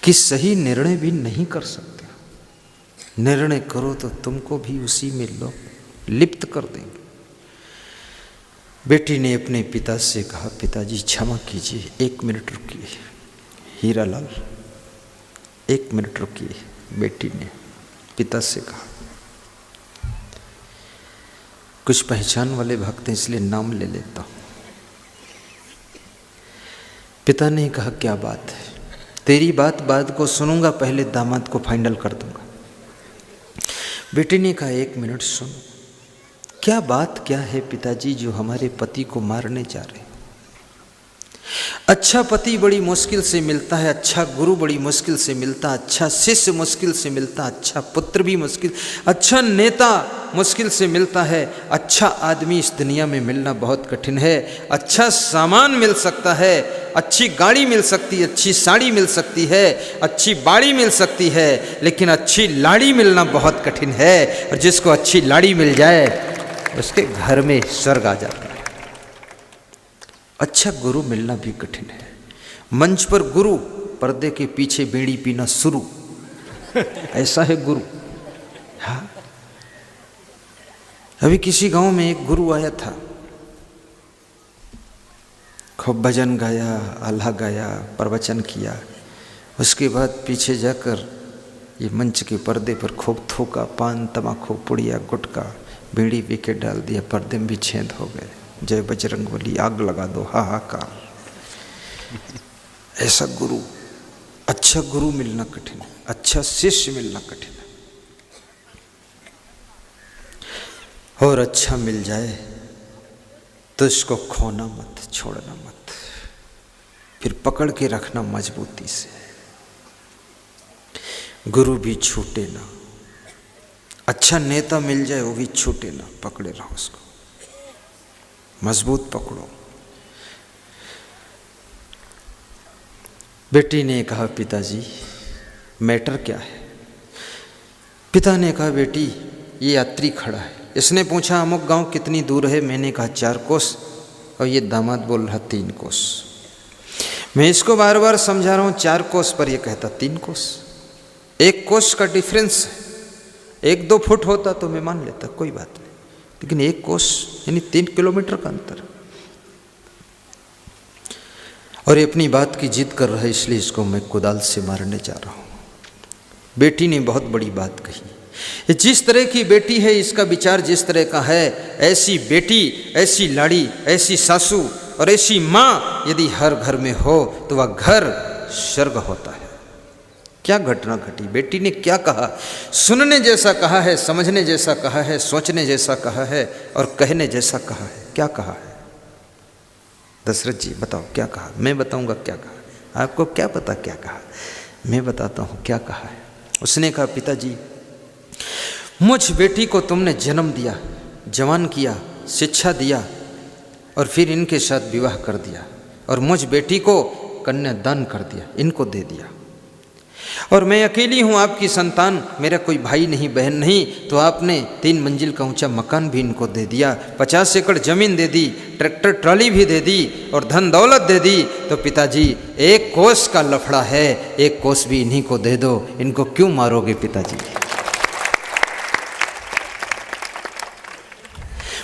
कि सही निर्णय भी नहीं कर सकते हो, निर्णय करो तो तुमको भी उसी में लिप्त कर देंगे। बेटी ने अपने पिता से कहा, पिताजी क्षमा कीजिए, 1 मिनट रुकिए। हीरालाल 1 मिनट रुकिए। बेटी ने पिता से कहा। कुछ पहचान वाले भक्त हैं इसलिए नाम ले लेता हूं। पिता ने कहा, क्या बात है? तेरी बात को सुनूंगा, पहले दामाद को फाइनल कर दूंगा। बेटी ने कहा, 1 मिनट सुन, क्या बात क्या है पिताजी जो हमारे पति को मारने जा रहे? अच्छा पति बड़ी मुश्किल से मिलता है, अच्छा गुरु बड़ी मुश्किल से मिलता, अच्छा शिष्य मुश्किल से मिलता, अच्छा पुत्र भी मुश्किल, अच्छा नेता मुश्किल से मिलता है। अच्छा आदमी इस दुनिया में मिलना बहुत कठिन है। अच्छा सामान मिल सकता है, अच्छी गाड़ी मिल सकती है, अच्छी साड़ी मिल सकती है, अच्छी बाड़ी मिल सकती है, लेकिन अच्छी लाड़ी मिलना बहुत कठिन है। और जिसको अच्छी लाड़ी मिल जाए उसके घर में स्वर्ग आ जाता है। अच्छा गुरु मिलना भी कठिन है। मंच पर गुरु, पर्दे के पीछे बीड़ी पीना शुरू, ऐसा है गुरु। हाँ, अभी किसी गांव में एक गुरु आया था, खूब भजन गाया, आल्हा गाया, प्रवचन किया। उसके बाद पीछे जाकर ये मंच के पर्दे पर खूब थूका, पान तमाकू पुड़िया गुटखा बीड़ी पी के डाल दिया, पर्दे में भी छेद हो गए। जय बजरंगबली, आग लगा दो, हाहाकार। ऐसा गुरु, अच्छा गुरु मिलना कठिन है, अच्छा शिष्य मिलना कठिन है। और अच्छा मिल जाए तो इसको खोना मत, छोड़ना मत, फिर पकड़ के रखना मजबूती से। गुरु भी छूटे ना, अच्छा नेता मिल जाए वो भी छूटे ना, पकड़े रहो उसको, मजबूत पकड़ो। बेटी ने कहा, पिताजी मैटर क्या है? पिता ने कहा, बेटी ये यात्री खड़ा है, इसने पूछा अमुक गांव कितनी दूर है? मैंने कहा 4 कोस, और ये दामाद बोल रहा 3 कोस। मैं इसको बार बार समझा रहा हूँ 4 कोस, पर ये कहता 3 कोस। 1 कोस का डिफरेंस है, 1-2 फुट होता तो मैं मान लेता, कोई बात नहीं, लेकिन 1 कोस यानी 3 किलोमीटर का अंतर। और ये अपनी बात की जिद कर रहा है, इसलिए इसको मैं कुदाल से मारने जा रहा हूँ। बेटी ने बहुत बड़ी बात कही। ये जिस तरह की बेटी है, इसका विचार जिस तरह का है, ऐसी बेटी, ऐसी लाड़ी, ऐसी सासू और ऐसी माँ यदि हर घर में हो तो वह घर स्वर्ग होता है। क्या घटना घटी, बेटी ने क्या कहा? सुनने जैसा कहा है, समझने जैसा कहा है, सोचने जैसा कहा है और कहने जैसा कहा है। क्या कहा है? दशरथ जी बताओ क्या कहा? मैं बताऊंगा क्या कहा, आपको क्या पता क्या कहा, मैं बताता हूँ क्या कहा है। उसने कहा, पिताजी मुझ बेटी को तुमने जन्म दिया, जवान किया, शिक्षा दिया और फिर इनके साथ विवाह कर दिया, और मुझ बेटी को कन्यादान कर दिया, इनको दे दिया। और मैं अकेली हूँ आपकी संतान, मेरा कोई भाई नहीं, बहन नहीं, तो आपने 3 मंजिल का ऊंचा मकान भी इनको दे दिया, 50 एकड़ जमीन दे दी, ट्रैक्टर ट्रॉली भी दे दी और धन दौलत दे दी। तो पिताजी 1 कोस का लफड़ा है, 1 कोस भी इन्हीं को दे दो, इनको क्यों मारोगे पिताजी?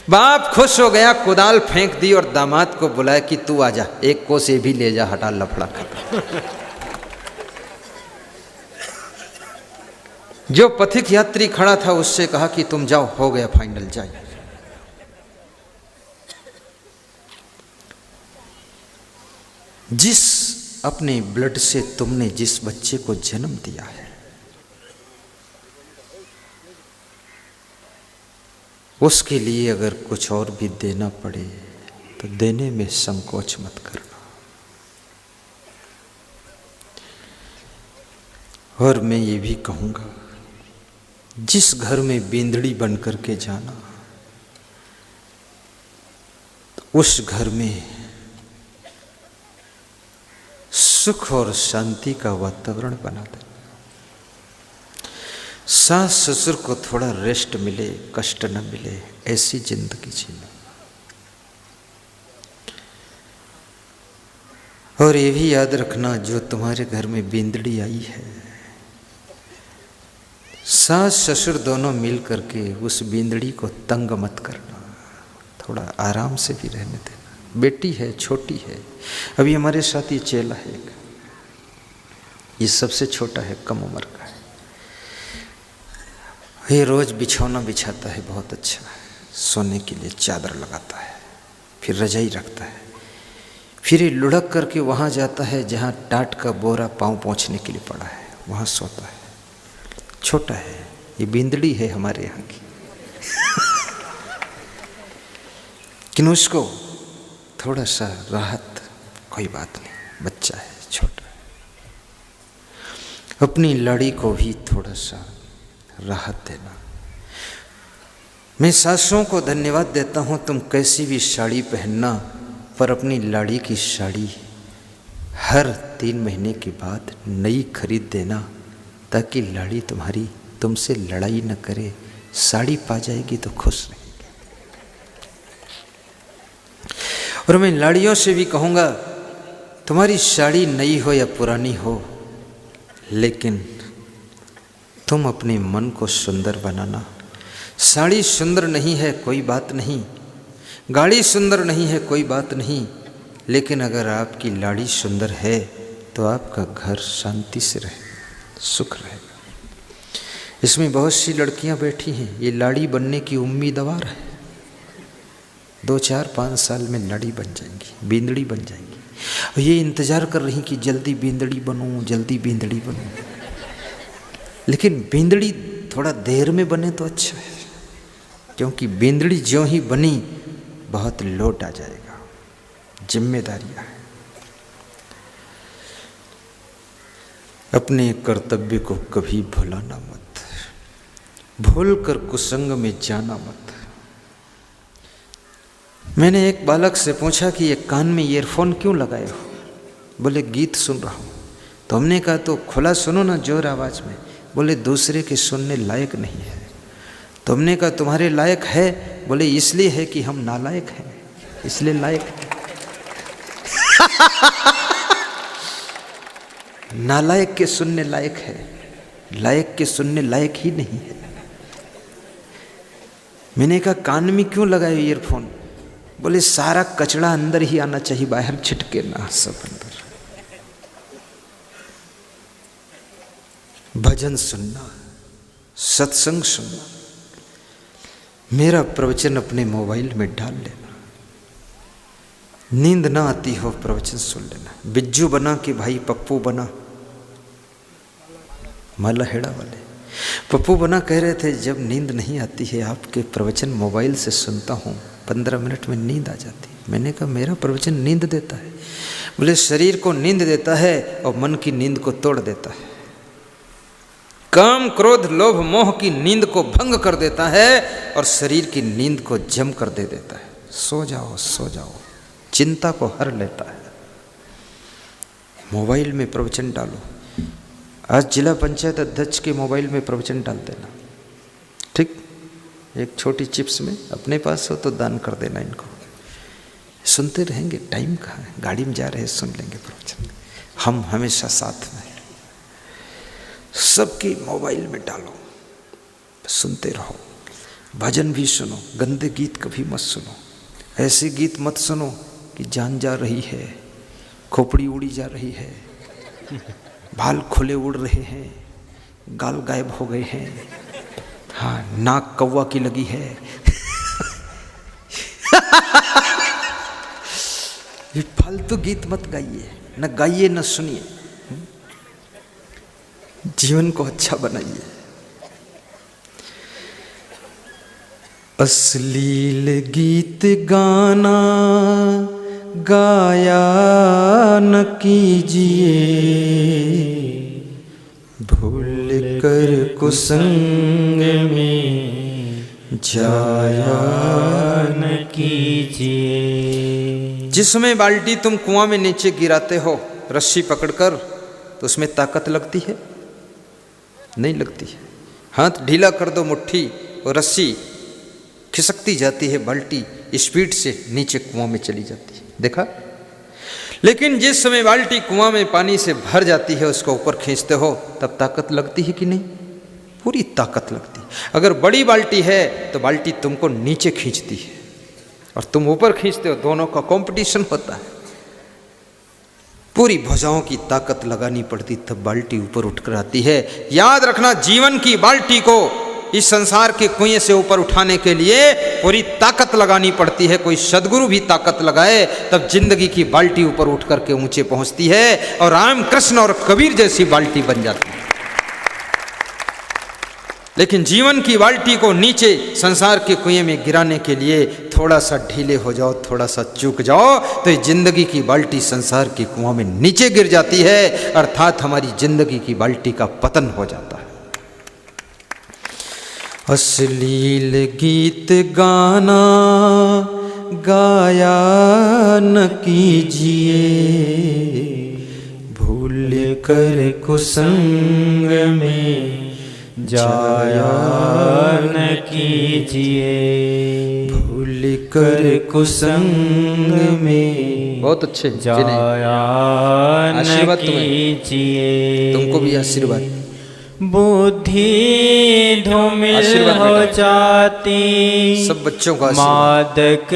बाप खुश हो गया, कुदाल फेंक दी और दामाद को बुलाया कि तू आजा, 1 कोस ये भी ले जा, हटा, लफड़ा खत्म। जो पथिक यात्री खड़ा था उससे कहा कि तुम जाओ, हो गया फाइनल, जाइए। जिस अपने ब्लड से तुमने जिस बच्चे को जन्म दिया है, उसके लिए अगर कुछ और भी देना पड़े तो देने में संकोच मत करना। और मैं ये भी कहूँगा, जिस घर में बींदड़ी बन कर के जाना, उस घर में सुख और शांति का वातावरण बना देना। सास ससुर को थोड़ा रेस्ट मिले, कष्ट न मिले, ऐसी जिंदगी जीना। और ये भी याद रखना, जो तुम्हारे घर में बींदड़ी आई है, सास ससुर दोनों मिल करके उस बींदड़ी को तंग मत करना, थोड़ा आराम से भी रहने देना। बेटी है, छोटी है, अभी हमारे साथ ये चेला है, ये सबसे छोटा है, कम उम्र का है। ये रोज बिछौना बिछाता है, बहुत अच्छा है, सोने के लिए चादर लगाता है, फिर रजाई रखता है, फिर ये लुढ़क करके वहाँ जाता है जहाँ टाट का बोरा पाँव पोंछने के लिए पड़ा है, वहाँ सोता है। छोटा है, ये बींदड़ी है हमारे यहाँ की लेकिन उसको थोड़ा सा राहत, कोई बात नहीं, बच्चा है, छोटा है। अपनी लाड़ी को भी थोड़ा सा राहत देना। मैं सासों को धन्यवाद देता हूँ, तुम कैसी भी साड़ी पहनना, पर अपनी लाड़ी की साड़ी हर 3 महीने के बाद नई खरीद देना, ताकि लाड़ी तुम्हारी तुमसे लड़ाई न करे, साड़ी पा जाएगी तो खुश रहेगी। और मैं लाड़ियों से भी कहूँगा, तुम्हारी साड़ी नई हो या पुरानी हो, लेकिन तुम अपने मन को सुंदर बनाना। साड़ी सुंदर नहीं है कोई बात नहीं, गाड़ी सुंदर नहीं है कोई बात नहीं, लेकिन अगर आपकी लाड़ी सुंदर है तो आपका घर शांति से रहे, सुख रहेगा। इसमें बहुत सी लड़कियां बैठी हैं, ये लाड़ी बनने की उम्मीदवार है, 2, 4, 5 साल में लाड़ी बन जाएंगी, बींदड़ी बन जाएंगी। और ये इंतज़ार कर रही कि जल्दी बींदड़ी बनूं, जल्दी बींदड़ी बनूं। लेकिन बींदड़ी थोड़ा देर में बने तो अच्छा है, क्योंकि बींदड़ी ज्यों ही बनी बहुत लोट आ जाएगा, जिम्मेदारियां हैं। अपने कर्तव्य को कभी भुलाना मत, भूल कर कुसंग में जाना मत। मैंने एक बालक से पूछा कि ये कान में ईयरफोन क्यों लगाए हो? बोले गीत सुन रहा हूँ। तो हमने कहा तो खुला सुनो ना, जोर आवाज़ में। बोले दूसरे के सुनने लायक नहीं है। तो हमने कहा तुम्हारे लायक है? बोले इसलिए है कि हम नालायक हैं, इसलिए लायक है। नालायक के सुनने लायक है, लायक के सुनने लायक ही नहीं है। मैंने कहा कान में क्यों लगाए ईयरफोन? बोले सारा कचड़ा अंदर ही आना चाहिए, बाहर छिटके ना, सब अंदर। भजन सुनना, सत्संग सुनना, मेरा प्रवचन अपने मोबाइल में डाल लेना। नींद ना आती हो प्रवचन सुन लेना। बिज्जू बना कि भाई पप्पू बना, मालाहेड़ा वाले पप्पू बना कह रहे थे जब नींद नहीं आती है आपके प्रवचन मोबाइल से सुनता हूँ, 15 मिनट में नींद आ जाती है। मैंने कहा मेरा प्रवचन नींद देता है? बोले शरीर को नींद देता है और मन की नींद को तोड़ देता है। काम क्रोध लोभ मोह की नींद को भंग कर देता है और शरीर की नींद को जम कर दे देता है। सो जाओ सो जाओ, चिंता को हर लेता है। मोबाइल में प्रवचन डालो। आज जिला पंचायत अध्यक्ष के मोबाइल में प्रवचन डाल देना, ठीक? एक छोटी चिप्स में अपने पास हो तो दान कर देना इनको। सुनते रहेंगे, टाइम कहाँ है, गाड़ी में जा रहे हैं सुन लेंगे प्रवचन। हम हमेशा साथ में, सबकी मोबाइल में डालो, सुनते रहो। भजन भी सुनो, गंदे गीत कभी मत सुनो। ऐसे गीत मत सुनो कि जान जा रही है, खोपड़ी उड़ी जा रही है, बाल खुले उड़ रहे हैं, गाल गायब हो गए हैं, हाँ नाक कौवा की लगी है। ये फालतू गीत मत गाइए, न गाइए न सुनिए। जीवन को अच्छा बनाइए। अश्लील गीत गाना गाया न कीजिए, भूल कर कुसंग में जाया न कीजिए। जिसमें बाल्टी तुम कुआं में नीचे गिराते हो रस्सी पकड़कर तो उसमें ताकत लगती है? नहीं लगती है। हाथ ढीला कर दो मुट्ठी और रस्सी खिसकती जाती है, बाल्टी स्पीड से नीचे कुआं में चली जाती है। देखा? लेकिन जिस समय बाल्टी कुआं में पानी से भर जाती है, उसको ऊपर खींचते हो, तब ताकत लगती है कि नहीं? पूरी ताकत लगती है। अगर बड़ी बाल्टी है तो बाल्टी तुमको नीचे खींचती है और तुम ऊपर खींचते हो, दोनों का कंपटीशन होता है। पूरी भुजाओं की ताकत लगानी पड़ती, तब बाल्टी ऊपर उठकर आती है। याद रखना, जीवन की बाल्टी को इस संसार के कुएं से ऊपर उठाने के लिए पूरी ताकत लगानी पड़ती है। कोई सदगुरु भी ताकत लगाए तब जिंदगी की बाल्टी ऊपर उठ करके ऊंचे पहुंचती है और राम कृष्ण और कबीर जैसी बाल्टी बन जाती है। लेकिन जीवन की बाल्टी को नीचे संसार के कुएं में गिराने के लिए थोड़ा सा ढीले हो जाओ, थोड़ा सा चूक जाओ तो ये जिंदगी की बाल्टी संसार के कुआं में नीचे गिर जाती है, अर्थात हमारी जिंदगी की बाल्टी का पतन हो जाता है। अश्लील गीत गाना गाया न कीजिए, भूल कर कुसंग में जाया न कीजिए, भूल कर कुसंग में। बहुत अच्छे, जाया न कीजिए, तुमको भी आशीर्वाद। बुद्धि धूमिल हो जाती सब बच्चों का मादक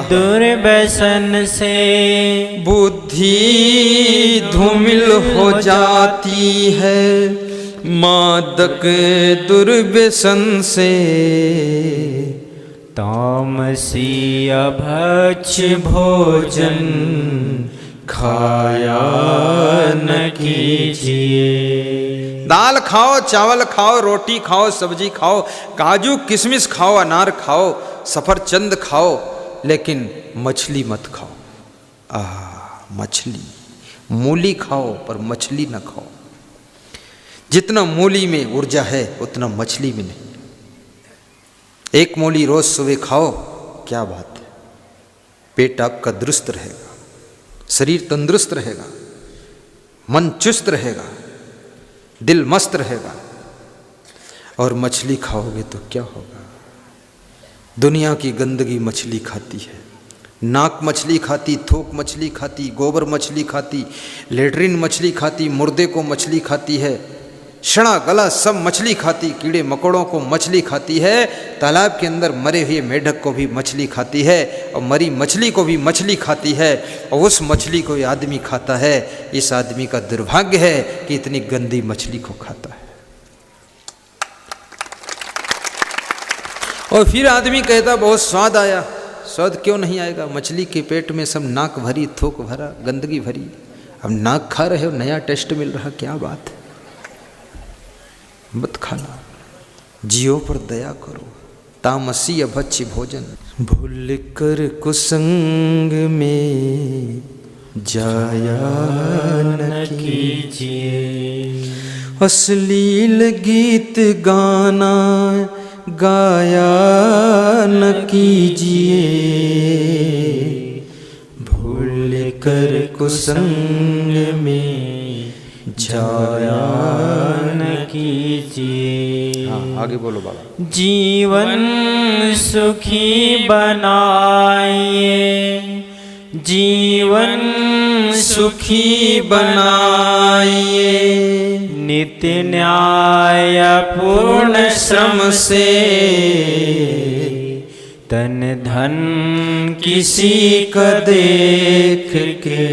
दुर्व्यसन से, बुद्धि धूमिल हो जाती है मादक दुर्व्यसन से, तामसी अभक्ष्य भोजन खाया न कीजिए। दाल खाओ, चावल खाओ, रोटी खाओ, सब्जी खाओ, काजू किशमिश खाओ, अनार खाओ, सफरचंद खाओ, लेकिन मछली मत खाओ। मछली, मूली खाओ पर मछली न खाओ। जितना मूली में ऊर्जा है उतना मछली में नहीं। एक मूली रोज सुबह खाओ, क्या बात है, पेट आपका दुरुस्त रहेगा, शरीर तंदुरुस्त रहेगा, मन चुस्त रहेगा, दिल मस्त रहेगा। और मछली खाओगे तो क्या होगा? दुनिया की गंदगी मछली खाती है। नाक मछली खाती, थूक मछली खाती, गोबर मछली खाती, लेटरिन मछली खाती, मुर्दे को मछली खाती है, शणा गला सब मछली खाती, कीड़े मकोड़ों को मछली खाती है, तालाब के अंदर मरे हुए मेढक को भी मछली खाती है, और मरी मछली को भी मछली खाती है, और उस मछली को ये आदमी खाता है। इस आदमी का दुर्भाग्य है कि इतनी गंदी मछली को खाता है। और फिर आदमी कहता बहुत स्वाद आया। स्वाद क्यों नहीं आएगा? मछली के पेट में सब नाक भरी, थूक भरा, गंदगी भरी। अब नाक खा रहे हो, नया टेस्ट मिल रहा, क्या बात है? मत खाना, जियो पर दया करो। तामसी अभक्ष्य भोजन, भूल कर कुसंग में जाया न कीजिए। अश्लील गीत गाना गाया न कीजिए, भूल कर कुसंग में जाया न कीजिए। हाँ, आगे बोलो बाबा। जीवन सुखी बनाइए, जीवन सुखी बनाइए, नित्य न्याय पूर्ण श्रम से, तन धन किसी का देख के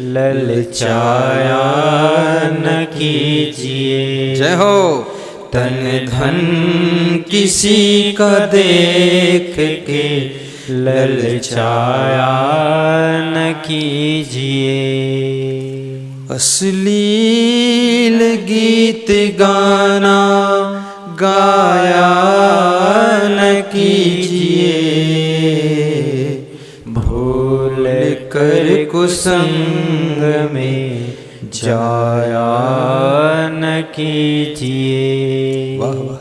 ललचाया न कीजिए। जय हो। तन धन किसी का देख के ललचाया न कीजिए। अश्लील गीत गाना गाया न कीजिए, भूल कर कुसंग में जाया न कीजिए। वाह वाह।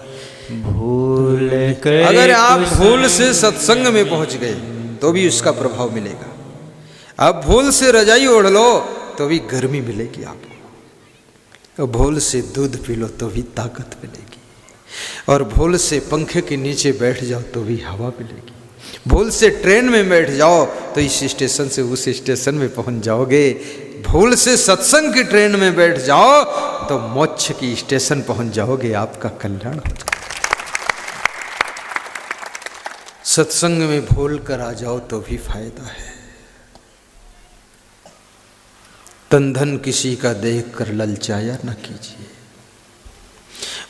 भूल कर अगर आप भूल से सत्संग में पहुंच गए तो भी उसका प्रभाव मिलेगा। आप भूल से रजाई ओढ़ लो तो भी गर्मी मिलेगी आपको, भोल से दूध पी लो तो भी ताकत मिलेगी, और भोल से पंखे के नीचे बैठ जाओ तो भी हवा मिलेगी, भोल से ट्रेन में बैठ जाओ तो इस स्टेशन से उस स्टेशन में पहुंच जाओगे, भूल से सत्संग की ट्रेन में बैठ जाओ तो मोक्ष की स्टेशन पहुंच जाओगे, आपका कल्याण हो जाएगा। सत्संग में भूल कर आ जाओ तो भी फायदा है। तन धन किसी का देख कर ललचाया न कीजिए।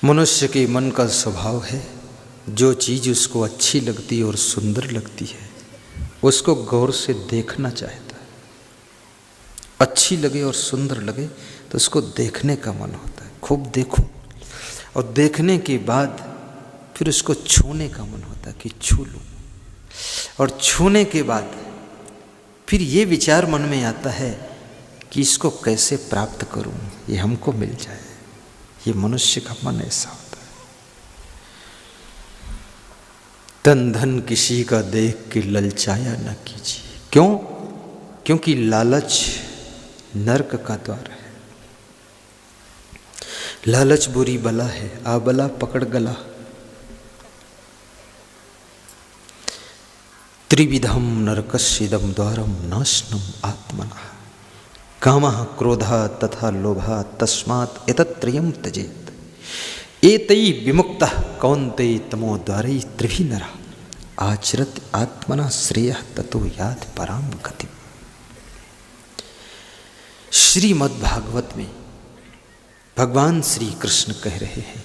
मनुष्य के मन का स्वभाव है, जो चीज उसको अच्छी लगती और सुंदर लगती है उसको गौर से देखना चाहता है। अच्छी लगे और सुंदर लगे तो उसको देखने का मन होता है, खूब देखूं, और देखने के बाद फिर उसको छूने का मन होता है कि छू लूं, और छूने के बाद फिर ये विचार मन में आता है कि इसको कैसे प्राप्त करूं, ये हमको मिल जाए। ये मनुष्य का मन ऐसा होता है। तन धन किसी का देख के ललचाया न कीजिए। क्यों? क्योंकि लालच नरक का द्वार है। लालच बुरी बला है, आबला पकड़ गला। त्रिविधम नरकस्येदं द्वारम नाशनम आत्मनः कामः क्रोधः तथा लोभः तस्मात् एतत्त्रयं त्यजेत्। एतैः विमुक्तः कौन्तेय तमो द्वारै त्रिभिः नरः आचरत् आत्मनः श्रेयः ततो याति परां गतिम्। श्रीमद् भागवत में भगवान श्री कृष्ण कह रहे हैं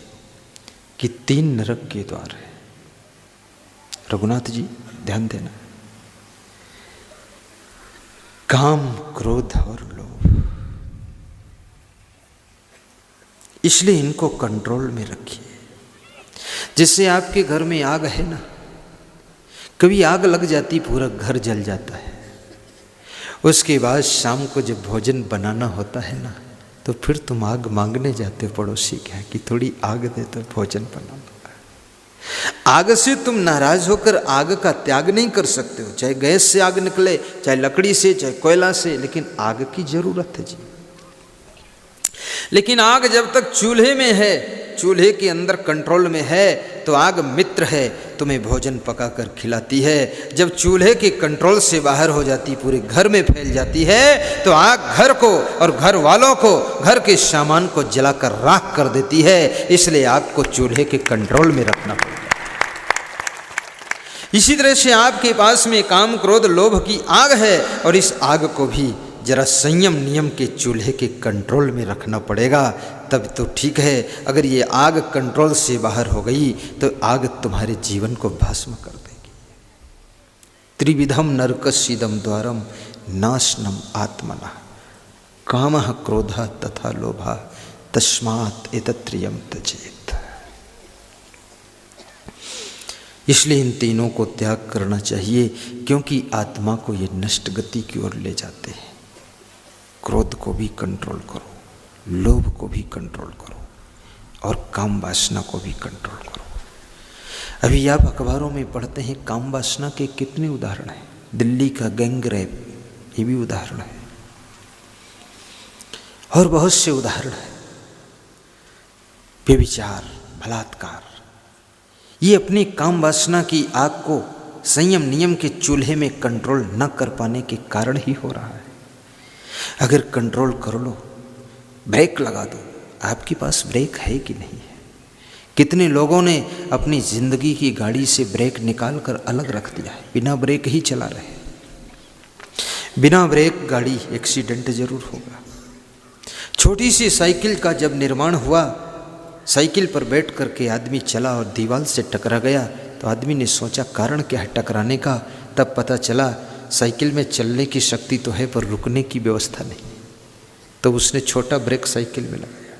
कि 3 नरक के द्वार है। रघुनाथ जी ध्यान देना, काम, क्रोध और लोभ। इसलिए इनको कंट्रोल में रखिए। जैसे आपके घर में आग है ना, कभी आग लग जाती पूरा घर जल जाता है, उसके बाद शाम को जब भोजन बनाना होता है ना, तो फिर तुम आग मांगने जाते पड़ोसी क्या कि थोड़ी आग दे तो भोजन बनाना। आग से तुम नाराज होकर आग का त्याग नहीं कर सकते हो, चाहे गैस से आग निकले, चाहे लकड़ी से, चाहे कोयला से, लेकिन आग की जरूरत है जी। लेकिन आग जब तक चूल्हे में है, चूल्हे के अंदर कंट्रोल में है, तो आग मित्र है, तुम्हें भोजन पकाकर खिलाती है। जब चूल्हे के कंट्रोल से बाहर हो जाती, पूरे घर में फैल जाती है, तो आग घर को और घर वालों को, घर के सामान को जलाकर राख कर देती है। इसलिए आग को चूल्हे के कंट्रोल में रखना पड़ता है। इसी तरह से आपके पास में काम, क्रोध, लोभ की आग है, और इस आग को भी जरा संयम नियम के चूल्हे के कंट्रोल में रखना पड़ेगा, तब तो ठीक है। अगर ये आग कंट्रोल से बाहर हो गई तो आग तुम्हारे जीवन को भस्म कर देगी। त्रिविधम नरकस्येदं द्वारम नाशनम आत्मनः कामः क्रोधः तथा लोभः तस्मात् एतत्त्रयं त्यजेत्। इसलिए इन तीनों को त्याग करना चाहिए, क्योंकि आत्मा को ये नष्ट गति की ओर ले जाते हैं। क्रोध को भी कंट्रोल करो, लोभ को भी कंट्रोल करो, और काम वासना को भी कंट्रोल करो। अभी आप अखबारों में पढ़ते हैं काम वासना के कितने उदाहरण हैं। दिल्ली का गैंग रेप, ये भी उदाहरण है, और बहुत से उदाहरण हैं। व्यभिचार, बलात्कार, ये अपनी काम वासना की आग को संयम नियम के चूल्हे में कंट्रोल न कर पाने के कारण ही हो रहा है। अगर कंट्रोल कर लो, ब्रेक लगा दो। आपके पास ब्रेक है कि नहीं है? कितने लोगों ने अपनी जिंदगी की गाड़ी से ब्रेक निकाल कर अलग रख दिया है, बिना ब्रेक ही चला रहे। बिना ब्रेक गाड़ी एक्सीडेंट जरूर होगा। छोटी सी साइकिल का जब निर्माण हुआ, साइकिल पर बैठ करके आदमी चला और दीवार से टकरा गया, तो आदमी ने सोचा कारण क्या है टकराने का। तब पता चला साइकिल में चलने की शक्ति तो है पर रुकने की व्यवस्था नहीं, तो उसने छोटा ब्रेक साइकिल में लगाया।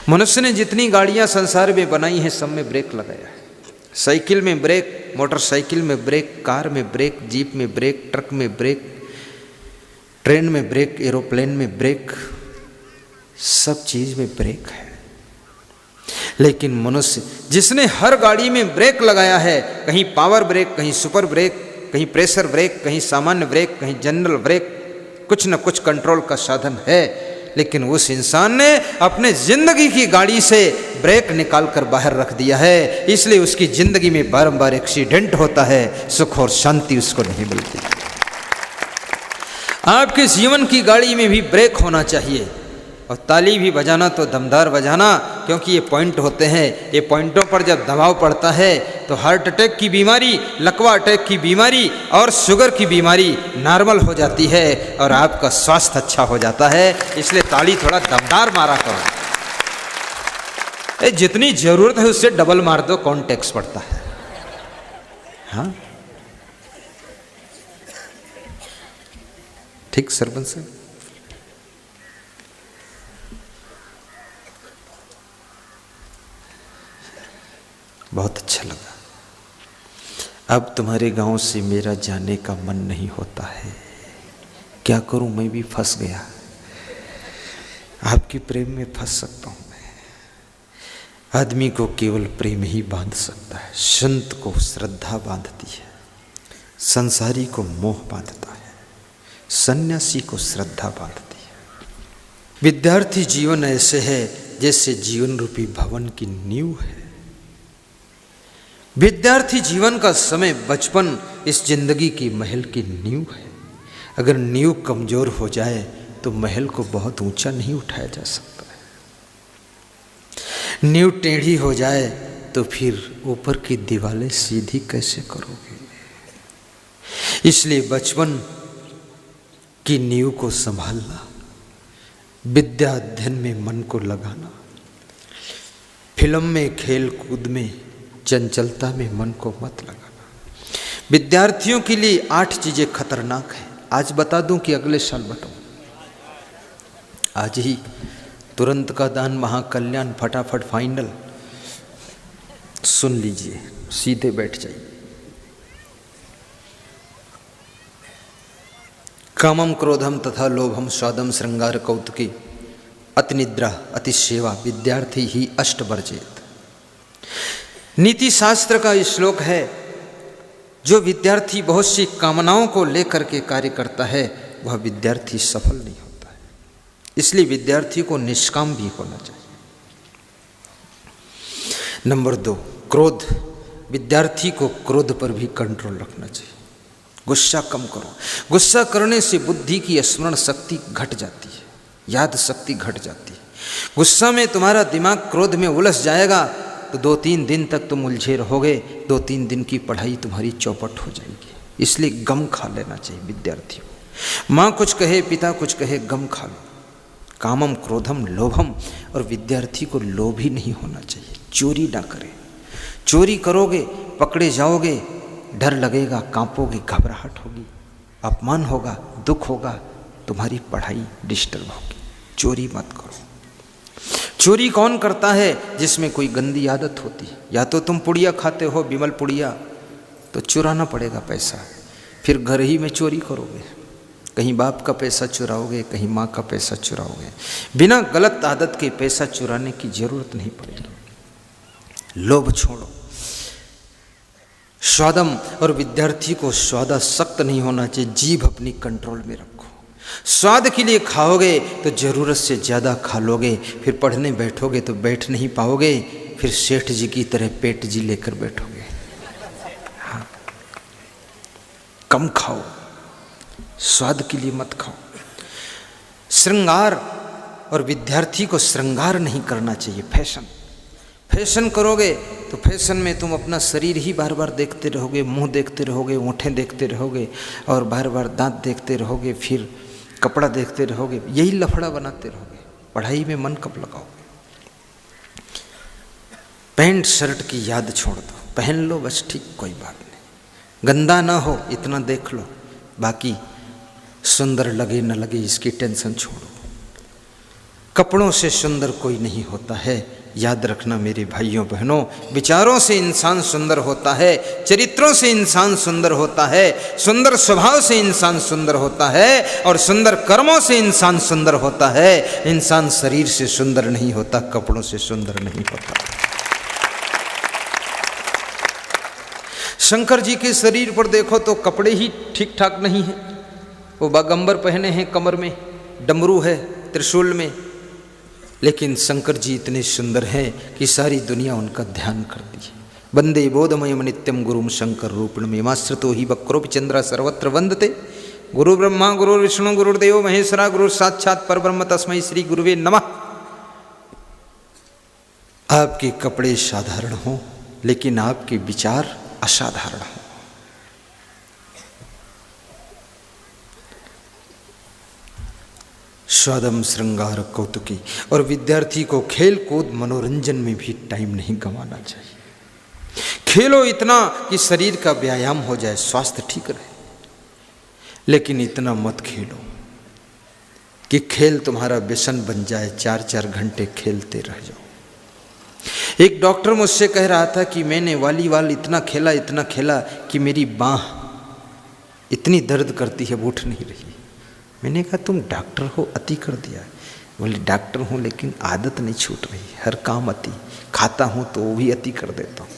मनुष्य ने जितनी गाड़ियां संसार में बनाई हैं सब में ब्रेक लगाया है। साइकिल में ब्रेक, मोटरसाइकिल में ब्रेक, कार में ब्रेक, जीप में ब्रेक, ट्रक में ब्रेक, ट्रेन में ब्रेक, एरोप्लेन में ब्रेक, सब चीज में ब्रेक है। लेकिन मनुष्य जिसने हर गाड़ी में ब्रेक लगाया है, कहीं पावर ब्रेक, कहीं सुपर ब्रेक, कहीं प्रेशर ब्रेक, कहीं सामान्य ब्रेक, कहीं जनरल ब्रेक, कुछ न कुछ कंट्रोल का साधन है, लेकिन उस इंसान ने अपने जिंदगी की गाड़ी से ब्रेक निकाल कर बाहर रख दिया है, इसलिए उसकी जिंदगी में बारंबार एक्सीडेंट होता है, सुख और शांति उसको नहीं मिलती। आपके जीवन की गाड़ी में भी ब्रेक होना चाहिए, और ताली भी बजाना तो दमदार बजाना, क्योंकि ये पॉइंट होते हैं। ये पॉइंटों पर जब दबाव पड़ता है तो हार्ट अटैक की बीमारी, लकवा अटैक की बीमारी और शुगर की बीमारी नॉर्मल हो जाती है और आपका स्वास्थ्य अच्छा हो जाता है। इसलिए ताली थोड़ा दमदार मारा करो। जितनी जरूरत है उससे डबल मार दो, कौन टैक्स पड़ता है। हाँ ठीक सरपंच साहब। बहुत अच्छा लगा। अब तुम्हारे गांव से मेरा जाने का मन नहीं होता है। क्या करूं, मैं भी फंस गया। आपके प्रेम में फंस सकता हूं मैं। आदमी को केवल प्रेम ही बांध सकता है। संत को श्रद्धा बांधती है, संसारी को मोह बांधता है, सन्यासी को श्रद्धा बांधती है। विद्यार्थी जीवन ऐसे है जैसे जीवन रूपी भवन की नींव है। विद्यार्थी जीवन का समय बचपन इस जिंदगी की महल की नींव है। अगर नींव कमजोर हो जाए तो महल को बहुत ऊंचा नहीं उठाया जा सकता है। नींव टेढ़ी हो जाए तो फिर ऊपर की दीवारें सीधी कैसे करोगे। इसलिए बचपन की नींव को संभालना, विद्या अध्ययन में मन को लगाना, फिल्म में, खेल कूद में, चंचलता में मन को मत लगाना। विद्यार्थियों के लिए 8 चीजें खतरनाक है। आज बता दूं कि अगले साल बताऊं? आज ही तुरंत का दान महाकल्याण, फटाफट फाइनल सुन लीजिए, सीधे बैठ जाइए। कामम क्रोधम तथा लोभम स्वादम श्रृंगार कौतुकी अतिनिद्रा अतिसेवा विद्यार्थी ही अष्ट वर्जेत। नीति शास्त्र का श्लोक है। जो विद्यार्थी बहुत सी कामनाओं को लेकर के कार्य करता है वह विद्यार्थी सफल नहीं होता है। इसलिए विद्यार्थी को निष्काम भी होना चाहिए। नंबर 2, क्रोध। विद्यार्थी को क्रोध पर भी कंट्रोल रखना चाहिए। गुस्सा कम करो। गुस्सा करने से बुद्धि की स्मरण शक्ति घट जाती है, याद शक्ति घट जाती है। गुस्सा में तुम्हारा दिमाग क्रोध में उलझ जाएगा तो 2-3 दिन तक तुम उलझे रहोगे। 2-3 दिन की पढ़ाई तुम्हारी चौपट हो जाएगी। इसलिए गम खा लेना चाहिए विद्यार्थी को। माँ कुछ कहे, पिता कुछ कहे, गम खा लो। कामम क्रोधम लोभम। और विद्यार्थी को लोभी नहीं होना चाहिए। चोरी ना करे। चोरी करोगे पकड़े जाओगे, डर लगेगा, कांपोगे, घबराहट होगी, अपमान होगा, दुख होगा, तुम्हारी पढ़ाई डिस्टर्ब होगी। चोरी मत करो। चोरी कौन करता है? जिसमें कोई गंदी आदत होती है। या तो तुम पुड़िया खाते हो, विमल पुड़िया, तो चुराना पड़ेगा पैसा। फिर घर ही में चोरी करोगे, कहीं बाप का पैसा चुराओगे, कहीं माँ का पैसा चुराओगे। बिना गलत आदत के पैसा चुराने की जरूरत नहीं पड़ेगी। लोभ छोड़ो। स्वादम। और विद्यार्थी को स्वादा सख्त नहीं होना चाहिए। जीभ अपनी कंट्रोल में रखो। स्वाद के लिए खाओगे तो जरूरत से ज़्यादा खा लोगे, फिर पढ़ने बैठोगे तो बैठ नहीं पाओगे, फिर सेठ जी की तरह पेट जी लेकर बैठोगे। हाँ, कम खाओ, स्वाद के लिए मत खाओ। श्रृंगार। और विद्यार्थी को श्रृंगार नहीं करना चाहिए। फैशन करोगे तो फैशन में तुम अपना शरीर ही बार बार देखते रहोगे, मुंह देखते रहोगे, ओंठें देखते रहोगे और बार बार दांत देखते रहोगे, फिर कपड़ा देखते रहोगे। यही लफड़ा बनाते रहोगे। पढ़ाई में मन कब लगाओगे? पैंट शर्ट की याद छोड़ दो। पहन लो बस, ठीक, कोई बात नहीं। गंदा ना हो इतना देख लो, बाकी सुंदर लगे न लगे इसकी टेंशन छोड़ो। कपड़ों से सुंदर कोई नहीं होता है। याद रखना मेरे भाइयों बहनों, विचारों से इंसान सुंदर होता है, चरित्रों से इंसान सुंदर होता है, सुंदर स्वभाव से इंसान सुंदर होता है और सुंदर कर्मों से इंसान सुंदर होता है। इंसान शरीर से सुंदर नहीं होता, कपड़ों से सुंदर नहीं होता। शंकर जी के शरीर पर देखो तो कपड़े ही ठीक ठाक नहीं है। वो बागंबर पहने हैं, कमर में डमरू है, त्रिशूल में, लेकिन शंकर जी इतने सुंदर हैं कि सारी दुनिया उनका ध्यान करती है। वंदे बोधमयम नित्यम गुरुम शंकर रूपिण में माश्रितो ही वक्रोपि चंद्र सर्वत्र वंदते। गुरु ब्रह्मा गुरु विष्णु गुरुदेव महेश्वरा गुरु साक्षात परब्रह्म तस्मै श्री गुरुवे नमः। आपके कपड़े साधारण हों लेकिन आपके विचार असाधारण हों। स्वादम श्रृंगार कौतुकी। और विद्यार्थी को खेल कूद मनोरंजन में भी टाइम नहीं गंवाना चाहिए। खेलो इतना कि शरीर का व्यायाम हो जाए, स्वास्थ्य ठीक रहे, लेकिन इतना मत खेलो कि खेल तुम्हारा व्यसन बन जाए, 4-4 घंटे खेलते रह जाओ। एक डॉक्टर मुझसे कह रहा था कि मैंने वॉलीबॉल इतना खेला कि मेरी बांह इतनी दर्द करती है, उठ नहीं रही। मैंने कहा तुम डॉक्टर हो, अति कर दिया। बोले डॉक्टर हूँ लेकिन आदत नहीं छूट रही, हर काम अति। खाता हूँ तो वो भी अति कर देता हूँ,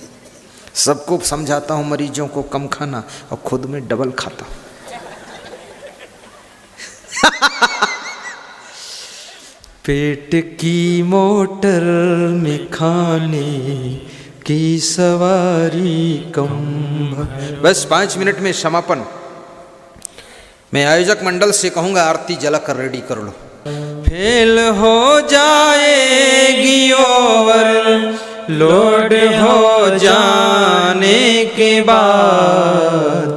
सबको समझाता हूँ मरीजों को कम खाना और खुद में डबल खाता हूँ। पेट की मोटर में खाने की सवारी कम। बस 5 मिनट में समापन। मैं आयोजक मंडल से कहूंगा आरती जला कर रेडी कर लो। फेल हो जाएगी ओवर लोड हो जाने के बाद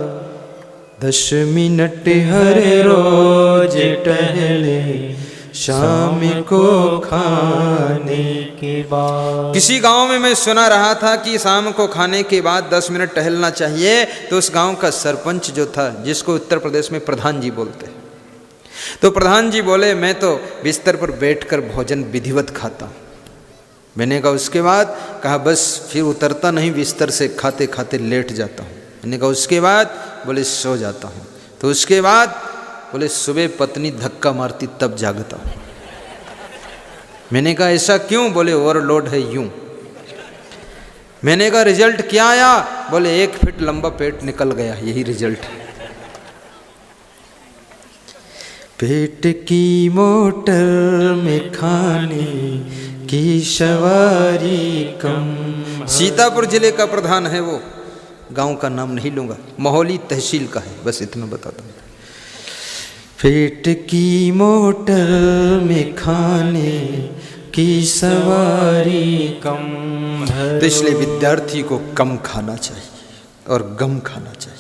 10 मिनट हर रोज टहले शाम को खाने के बाद। किसी गांव में मैं सुना रहा था कि शाम को खाने के बाद 10 मिनट टहलना चाहिए। तो उस गांव का सरपंच जो था, जिसको उत्तर प्रदेश में प्रधान जी बोलते हैं, तो प्रधान जी बोले मैं तो बिस्तर पर बैठकर भोजन विधिवत खाता हूँ। मैंने कहा उसके बाद? कहा बस फिर उतरता नहीं बिस्तर से, खाते खाते लेट जाता हूँ। मैंने कहा उसके बाद? बोले सो जाता हूँ। तो उसके बाद? बोले सुबह पत्नी धक्का मारती तब जागता हूँ। मैंने कहा ऐसा क्यों? बोले ओवरलोड है यूं। मैंने कहा रिजल्ट क्या आया? बोले 1 फीट लंबा पेट निकल गया, यही रिजल्ट है। पेट की मोटर में खाने की सवारी कम। सीतापुर जिले का प्रधान है वो, गांव का नाम नहीं लूंगा, मोहली तहसील का है, बस इतना बताता हूँ। पेट की मोटर में खाने की सवारी कम। तो इसलिए विद्यार्थी को कम खाना चाहिए और गम खाना चाहिए।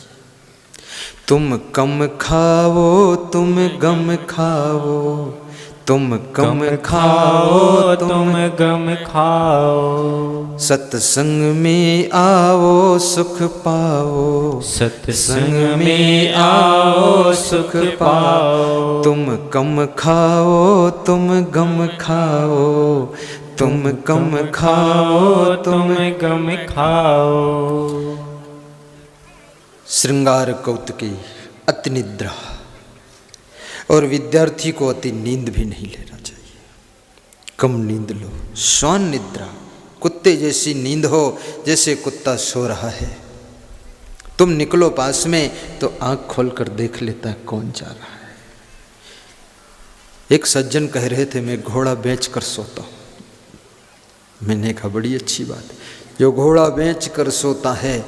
तुम कम खाओ तुम गम खाओ, तुम कम खाओ तुम गम खाओ। सत्संग में आओ सुख पाओ, सत्संग में आओ सुख पाओ। तुम कम खाओ तुम गम खाओ, तुम कम खाओ तुम गम खाओ। श्रृंगार कौतुकी, अति निद्रा। और विद्यार्थी को अति नींद भी नहीं लेना चाहिए। कम नींद लो, श्वान निद्रा, कुत्ते जैसी नींद हो, जैसे कुत्ता सो रहा है। तुम निकलो पास में तो आंख खोलकर देख लेता है कौन जा रहा है। एक सज्जन कह रहे थे मैं घोड़ा बेच कर सोता हूं। मैंने कहा बड़ी अच्छी बात। जो घोड़ा बेच कर सोता है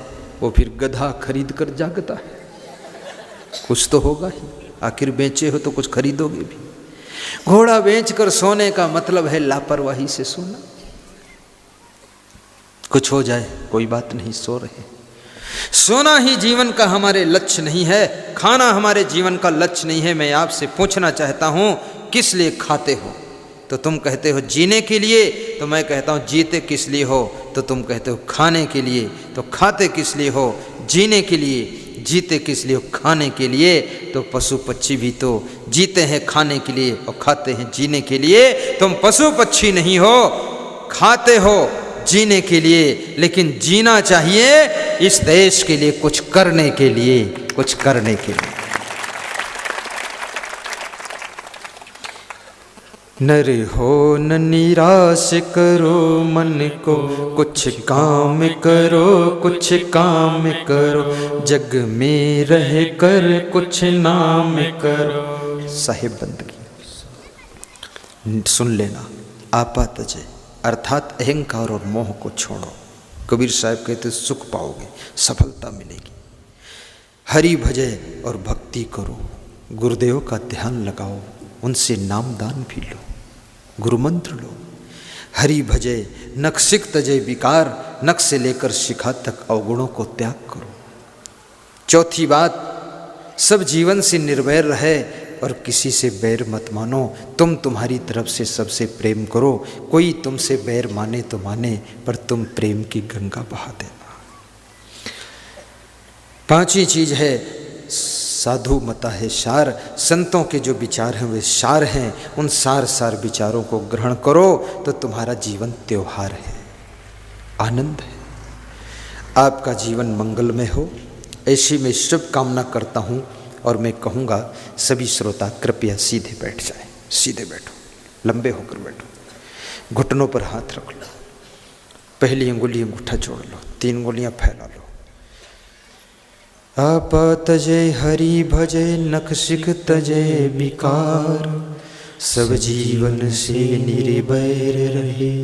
वो फिर गधा खरीद कर जागता है। कुछ तो होगा ही, आखिर बेचे हो तो कुछ खरीदोगे भी। घोड़ा बेचकर सोने का मतलब है लापरवाही से सोना। कुछ हो जाए कोई बात नहीं, सो रहे। सोना ही जीवन का हमारे लक्ष्य नहीं है, खाना हमारे जीवन का लक्ष्य नहीं है। मैं आपसे पूछना चाहता हूं किस लिए खाते हो? तो तुम कहते हो जीने के लिए। तो मैं कहता हूं जीते किस लिए हो? तो तुम कहते हो खाने के लिए। तो खाते किस लिए हो? जीने के लिए। जीते किस लिए? खाने के लिए। तो पशु पक्षी भी तो जीते हैं खाने के लिए और खाते हैं जीने के लिए। तुम पशु पक्षी नहीं हो, खाते हो जीने के लिए, लेकिन जीना चाहिए इस देश के लिए, कुछ करने के लिए, कुछ करने के लिए। नर हो न निराश करो मन को, कुछ काम करो कुछ काम करो, जग में रह कर कुछ नाम करो। साहिब बंदगी सुन लेना, आपा तजे अर्थात अहंकार और मोह को छोड़ो। कबीर साहब कहते सुख पाओगे, सफलता मिलेगी। हरि भजय और भक्ति करो, गुरुदेव का ध्यान लगाओ, उनसे नाम दान भी लो, गुरु मंत्र लो। हरि भजय नख सिख तजय विकार, नख से लेकर शिखा तक अवगुणों को त्याग करो। चौथी बात, सब जीवन से निर्वैर रहे और किसी से बैर मत मानो। तुम तुम्हारी तरफ से सबसे प्रेम करो, कोई तुमसे बैर माने तो माने, पर तुम प्रेम की गंगा बहा देना। पांचवी चीज है साधु मता है सार, संतों के जो विचार हैं वे सार हैं, उन सार सार विचारों को ग्रहण करो तो तुम्हारा जीवन त्योहार है, आनंद है। आपका जीवन मंगलमय हो, ऐसी मैं शुभ कामना करता हूँ। और मैं कहूँगा सभी श्रोता कृपया सीधे बैठ जाएं, सीधे बैठो, लंबे होकर बैठो, घुटनों पर हाथ रख लो, पहली अंगुली अंगूठा जोड़ लो, 3 अंगुलियां फैला लो। आपा तजय हरि भजय नख सिख तजय विकार, सब जीवन से निर्वैर रहे,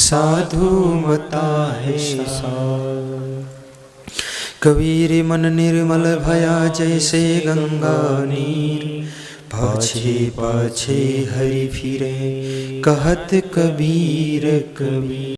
साधु मता है सार। कबीर मन निर्मल भया जैसे गंगा नीर, पाछे पाछे हरि फिरे कहत कबीर कबीर।